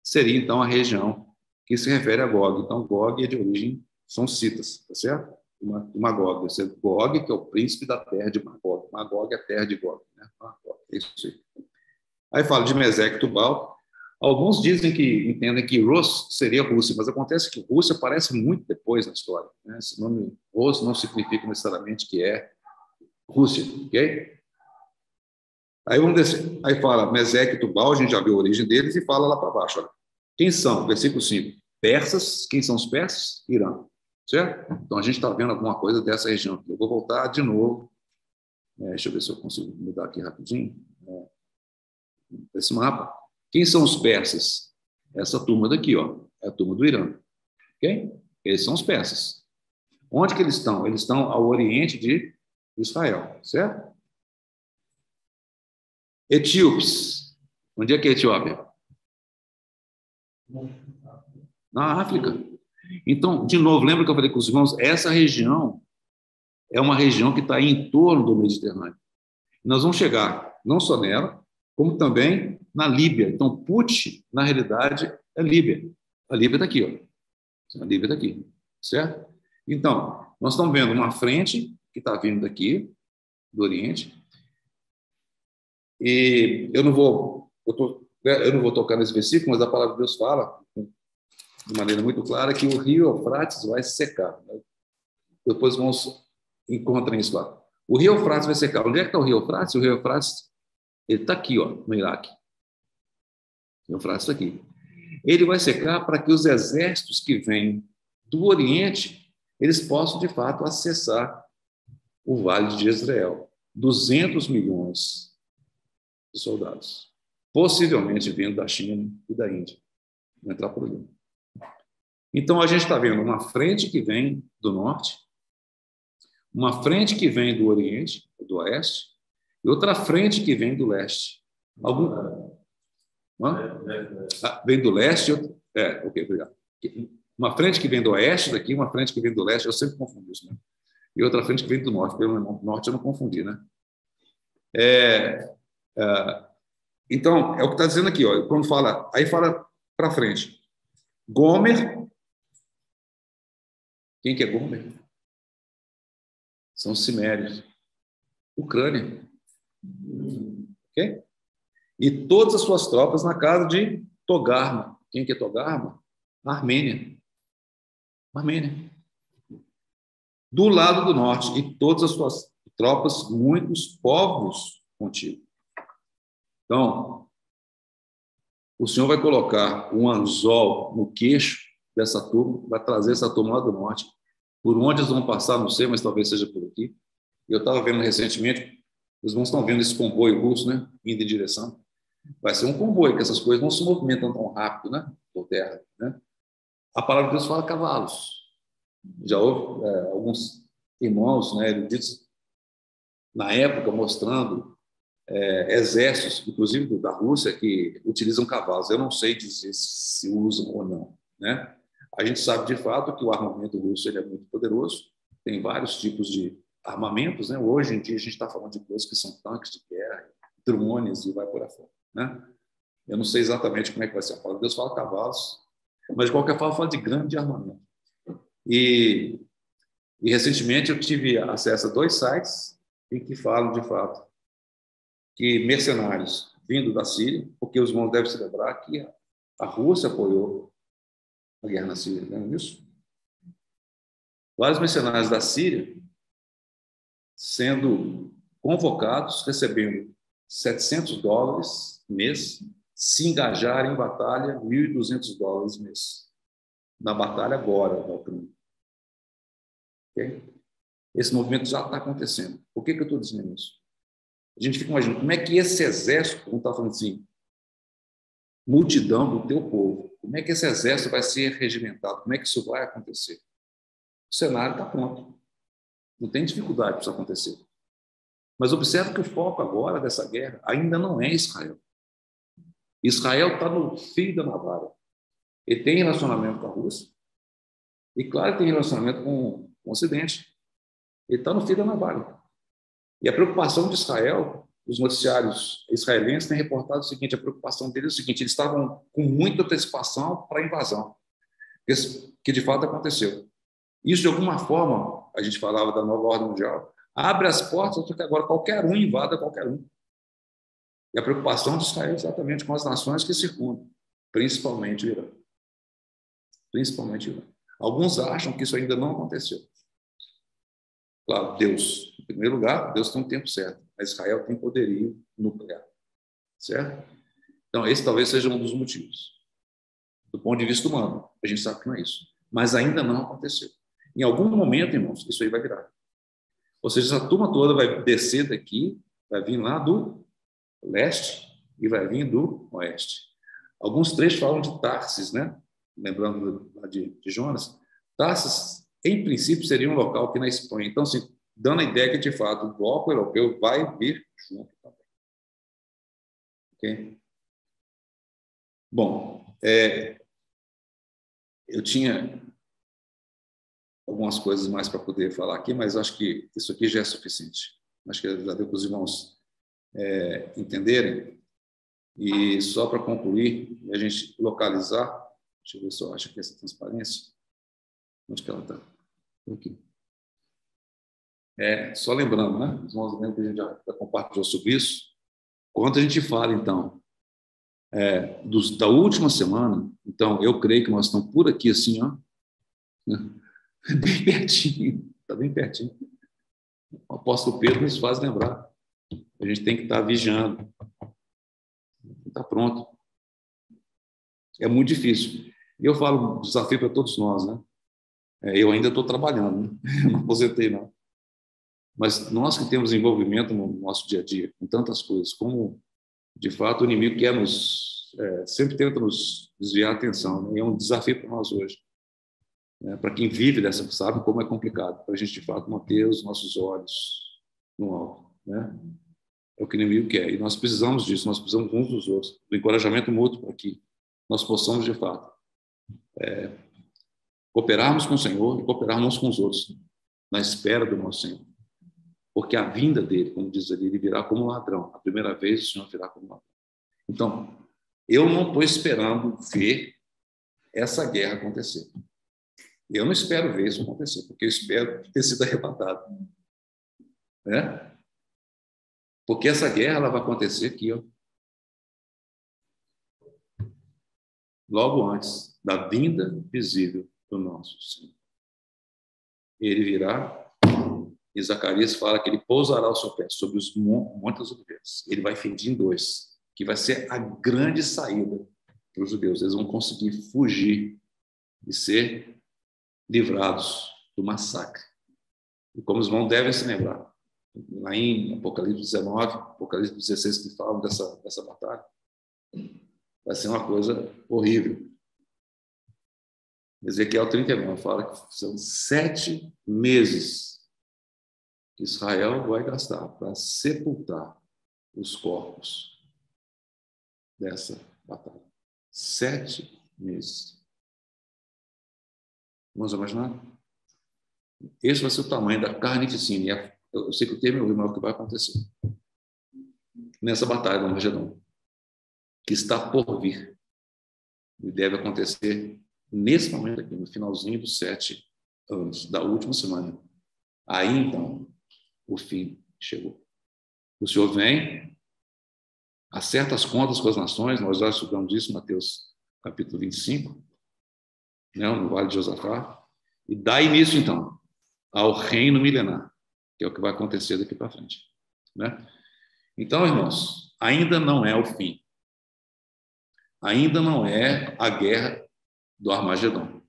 seria então a região que se refere a Gog. Então, Gog é de origem, são citas, tá certo? Magog, Gog, que é o príncipe da terra de Magog. Magog é a terra de Gog, né? Magog, é isso aí. Aí fala de Mesec e Tubal. Alguns dizem que entendem que Rus seria Rússia, mas acontece que Rússia aparece muito depois na história. Né? Esse nome Rus não significa necessariamente que é Rússia, ok? Aí vamos descer. Aí fala Meseque e Tubal, a gente já viu a origem deles, e fala lá para baixo. Olha. Quem são? Versículo 5. Persas. Quem são os persas? Irã. Certo? Então a gente está vendo alguma coisa dessa região. Eu vou voltar de novo. Deixa eu ver se eu consigo mudar aqui rapidinho. Esse mapa. Quem são os persas? Essa turma daqui, ó, é a turma do Irã. Ok? Eles são os persas. Onde que eles estão? Eles estão ao oriente de Israel, certo? Etíopes. Onde é que é a Etiópia? Na África. Então, de novo, lembra que eu falei com os irmãos? Essa região é uma região que está em torno do Mediterrâneo. Nós vamos chegar não só nela, como também na Líbia. Então, Put, na realidade, é Líbia. A Líbia está aqui, ó. A Líbia está aqui, certo? Então, nós estamos vendo uma frente que está vindo daqui, do Oriente, e eu não vou tocar nesse versículo, mas a palavra de Deus fala, de maneira muito clara, que o rio Eufrates vai secar. Depois encontrem isso lá. O rio Eufrates vai secar. Onde é que está o rio Eufrates? O rio Eufrates, ele está aqui, ó, no Iraque. O rio Eufrates está aqui. Ele vai secar para que os exércitos que vêm do Oriente, eles possam, de fato, acessar o Vale de Jezreel. 200 milhões de soldados. Possivelmente vindo da China e da Índia. Vão entrar por ali. Então, a gente está vendo uma frente que vem do norte, uma frente que vem do Oriente, do Oeste, e outra frente que vem do Leste. Vem do Leste, ok, obrigado. Uma frente que vem do Oeste daqui, uma frente que vem do Leste, eu sempre confundo isso, né? E outra frente que vem do Norte. Pelo Norte eu não confundi, né? Então, é o que está dizendo aqui, ó, quando fala, aí fala para frente. Gomer. Quem que é Gomer? São os cimérios. Ucrânia. Ok? E todas as suas tropas na casa de Togarma. Quem que é Togarma? Armênia. Armênia. Do lado do norte. E todas as suas tropas, muitos povos contigo. Então, o Senhor vai colocar um anzol no queixo dessa turma, vai trazer essa turma lá do norte. Por onde eles vão passar, não sei, mas talvez seja por aqui. Eu estava vendo recentemente, os irmãos estão vendo esse comboio russo, né, indo em direção. Vai ser um comboio, que essas coisas não se movimentam tão rápido, né, por terra, né? A palavra de Deus fala cavalos. Já houve alguns irmãos, né, eruditos, na época, mostrando exércitos, inclusive da Rússia, que utilizam cavalos. Eu não sei dizer se usam ou não, né? A gente sabe, de fato, que o armamento russo ele é muito poderoso, tem vários tipos de armamentos, né? Hoje em dia, a gente está falando de coisas que são tanques de guerra, drones e vai por aí fora, né? Eu não sei exatamente como é que vai ser a palavra. Deus fala cavalos, mas, de qualquer forma, fala de grande armamento. E recentemente, eu tive acesso a 2 sites em que falam, de fato, que mercenários vindo da Síria, porque os irmãos devem se lembrar que a Rússia apoiou a guerra na Síria, lembra disso? Vários mercenários da Síria sendo convocados, recebendo $700 mês, se engajarem em batalha, $1.200 mês. Na batalha agora, na Ucrânia. Okay? Esse movimento já está acontecendo. Por que eu estou dizendo isso? A gente fica imaginando como é que esse exército, como está falando assim, multidão do teu povo, como é que esse exército vai ser regimentado? Como é que isso vai acontecer? O cenário está pronto. Não tem dificuldade para isso acontecer. Mas observe que o foco agora dessa guerra ainda não é Israel. Israel está no fio da navalha. Ele tem relacionamento com a Rússia. E, claro, tem relacionamento com o Ocidente. Ele está no fio da navalha. E a preocupação de Israel, os noticiários israelenses têm reportado o seguinte, a preocupação deles é o seguinte, eles estavam com muita antecipação para a invasão, que de fato aconteceu. Isso, de alguma forma, a gente falava da nova ordem mundial, abre as portas para que agora qualquer um invada qualquer um. E a preocupação de Israel é exatamente com as nações que circundam, principalmente o Irã. Principalmente o Irã. Alguns acham que isso ainda não aconteceu. Claro, Deus, em primeiro lugar, Deus tem um tempo certo, mas Israel tem poderio nuclear, certo? Então, esse talvez seja um dos motivos. Do ponto de vista humano, a gente sabe que não é isso. Mas ainda não aconteceu. Em algum momento, irmãos, isso aí vai virar. Ou seja, essa turma toda vai descer daqui, vai vir lá do leste e vai vir do oeste. Alguns trechos falam de Tarsis, né? Lembrando de Jonas. Tarsis, em princípio, seria um local aqui na Espanha. Então, assim, dando a ideia que, de fato, o bloco europeu vai vir junto também. Ok? Bom, eu tinha algumas coisas mais para poder falar aqui, mas acho que isso aqui já é suficiente. Acho que já deu para os irmãos entenderem. E só para concluir, a gente localizar, deixa eu ver se eu acho aqui essa transparência. Onde que ela está? Aqui. Só lembrando, né? Os irmãos lembram que a gente já compartilhou sobre isso. Quando a gente fala, então, da última semana, então, eu creio que nós estamos por aqui, assim, ó, bem pertinho, está bem pertinho. O apóstolo Pedro nos faz lembrar. A gente tem que estar vigiando. Está pronto. É muito difícil. E eu falo desafio para todos nós, né? Eu ainda estou trabalhando, né? Eu não aposentei, não. Mas nós que temos envolvimento no nosso dia a dia, com tantas coisas, como, de fato, o inimigo quer sempre tenta nos desviar a atenção, né? E é um desafio para nós hoje. Para quem vive dessa, sabe como é complicado, para a gente, de fato, manter os nossos olhos no alto, né? É o que o inimigo quer. E nós precisamos disso, nós precisamos uns dos outros, do encorajamento mútuo para que nós possamos, de fato, cooperarmos com o Senhor e cooperarmos com os outros, na espera do nosso Senhor. Porque a vinda dele, como diz ali, ele virá como ladrão. A primeira vez o Senhor virá como ladrão. Então, eu não estou esperando ver essa guerra acontecer. Eu não espero ver isso acontecer, porque eu espero ter sido arrebatado. Né? Porque essa guerra ela vai acontecer aqui, ó, logo antes da vinda visível do nosso Senhor. Ele virá, e Zacarias fala que ele pousará o seu pé sobre os montes das oliveiras. Ele vai fendir em dois, que vai ser a grande saída para os judeus. Eles vão conseguir fugir e ser livrados do massacre. E como os irmãos devem se lembrar, lá em Apocalipse 19, Apocalipse 16, que falam dessa batalha, vai ser uma coisa horrível. Ezequiel 39 fala que são 7 meses que Israel vai gastar para sepultar os corpos dessa batalha. 7 meses. Vamos imaginar? Esse vai ser o tamanho da carnificina. Eu sei que o termo é o que vai acontecer nessa batalha do Armagedon, que está por vir. E deve acontecer nesse momento aqui, no finalzinho dos 7 anos, da última semana. Aí, então, o fim chegou. O Senhor vem, acerta as contas com as nações, nós já estudamos isso em Mateus capítulo 25, né, no Vale de Josafá, e dá início, então, ao reino milenar, que é o que vai acontecer daqui para frente. Né? Então, irmãos, ainda não é o fim. Ainda não é a guerra do Armagedon.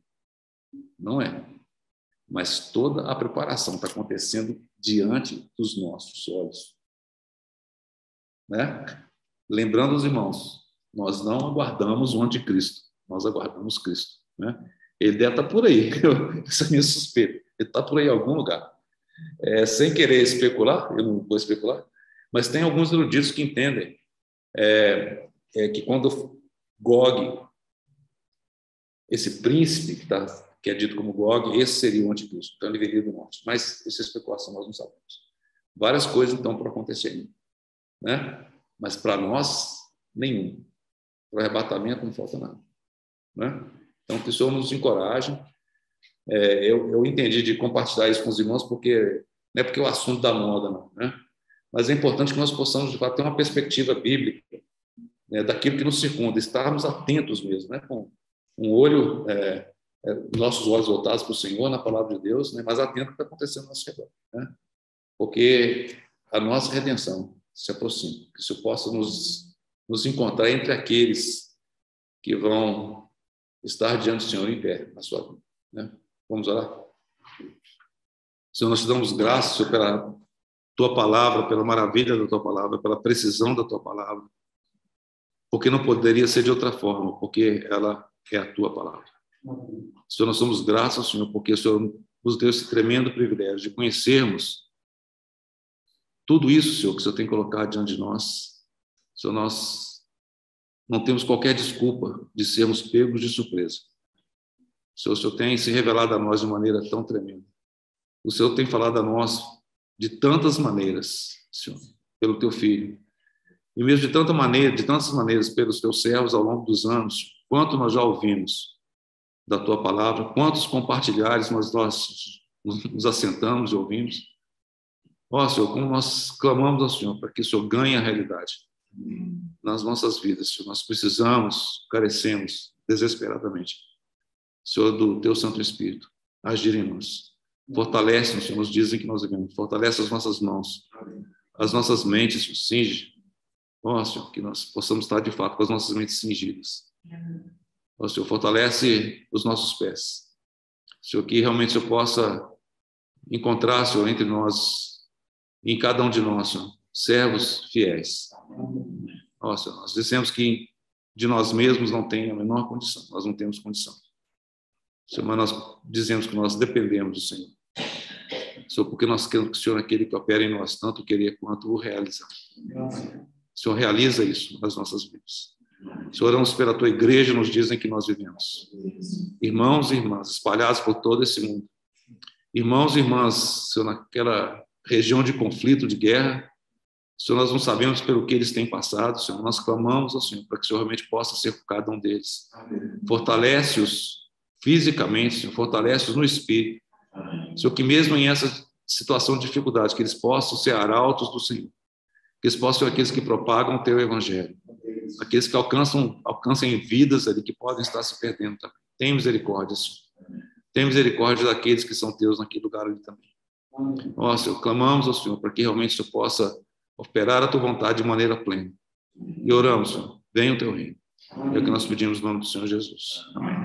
Não é. Mas toda a preparação está acontecendo diante dos nossos olhos. Né? Lembrando os irmãos, nós não aguardamos o anticristo, nós aguardamos Cristo. Né? Ele deve estar por aí, essa é a minha suspeita. Ele está por aí em algum lugar. Sem querer especular, eu não vou especular, mas tem alguns eruditos que entendem que quando Gog, esse príncipe que é dito como Gog, esse seria o anticristo, então ele viria do norte. Mas essa especulação nós não sabemos. Várias coisas, então, para acontecerem. Né? Mas para nós, nenhum. Para o arrebatamento não falta nada. Né? Então, que o Senhor nos encoraje. Eu entendi de compartilhar isso com os irmãos, porque não é porque é o assunto da moda, não. Né? Mas é importante que nós possamos, de fato, ter uma perspectiva bíblica, né, daquilo que nos circunda, estarmos atentos mesmo, né? Com um olho nossos olhos voltados para o Senhor, na palavra de Deus, né? Mas atento ao que está acontecendo ao nosso redor, né? Porque a nossa redenção se aproxima, que o Senhor possa nos encontrar entre aqueles que vão estar diante do Senhor em pé na sua vida, né? Vamos orar? Senhor, nós te damos graças, Senhor, pela tua palavra, pela maravilha da tua palavra, pela precisão da tua palavra, porque não poderia ser de outra forma, porque ela é a tua palavra. Senhor, nós somos gratos ao Senhor, porque o Senhor nos deu esse tremendo privilégio de conhecermos tudo isso, Senhor, que o Senhor tem colocado diante de nós. Senhor, nós não temos qualquer desculpa de sermos pegos de surpresa. O Senhor tem se revelado a nós de maneira tão tremenda. O Senhor tem falado a nós de tantas maneiras, Senhor, pelo teu Filho. E mesmo de tantas maneiras pelos teus servos ao longo dos anos, quanto nós já ouvimos da tua palavra, quantos compartilhares nós nos assentamos e ouvimos. Ó, Senhor, como nós clamamos ao Senhor para que o Senhor ganhe a realidade nas nossas vidas, Senhor. Nós precisamos, carecemos desesperadamente, Senhor, do teu Santo Espírito agir em nós. Fortalece-nos, Senhor, nos dizem que nós devemos. Fortalece as nossas mãos, as nossas mentes, Senhor, cinge. Ó, Senhor, que nós possamos estar de fato com as nossas mentes cingidas. Ó, Senhor, fortalece os nossos pés. Senhor, que realmente eu possa encontrar, Senhor, entre nós, em cada um de nós, Senhor, servos fiéis. Ó, Senhor, nós dizemos que de nós mesmos não tem a menor condição. Nós não temos condição. Senhor, mas nós dizemos que nós dependemos do Senhor. Senhor, porque nós queremos que o Senhor é aquele que opera em nós, tanto o querer quanto o realizar. Senhor, realiza isso nas nossas vidas. Senhor, oramos pela tua igreja, nos dizem que nós vivemos. Irmãos e irmãs espalhados por todo esse mundo. Irmãos e irmãs, Senhor, naquela região de conflito, de guerra. Senhor, nós não sabemos pelo que eles têm passado, Senhor. Nós clamamos ao Senhor para que o Senhor realmente possa ser com cada um deles. Fortalece-os fisicamente, Senhor, fortalece-os no espírito. Senhor, que mesmo em essa situação de dificuldade, que eles possam ser arautos do Senhor, que eles possam ser aqueles que propagam o teu evangelho, aqueles que alcancem vidas ali que podem estar se perdendo também. Tem misericórdia, Senhor. Tem misericórdia daqueles que são teus naquele lugar ali também. Ó, Senhor, clamamos ao Senhor para que realmente o Senhor possa operar a tua vontade de maneira plena. E oramos, Senhor, venha o teu reino. É o que nós pedimos no nome do Senhor Jesus. Amém.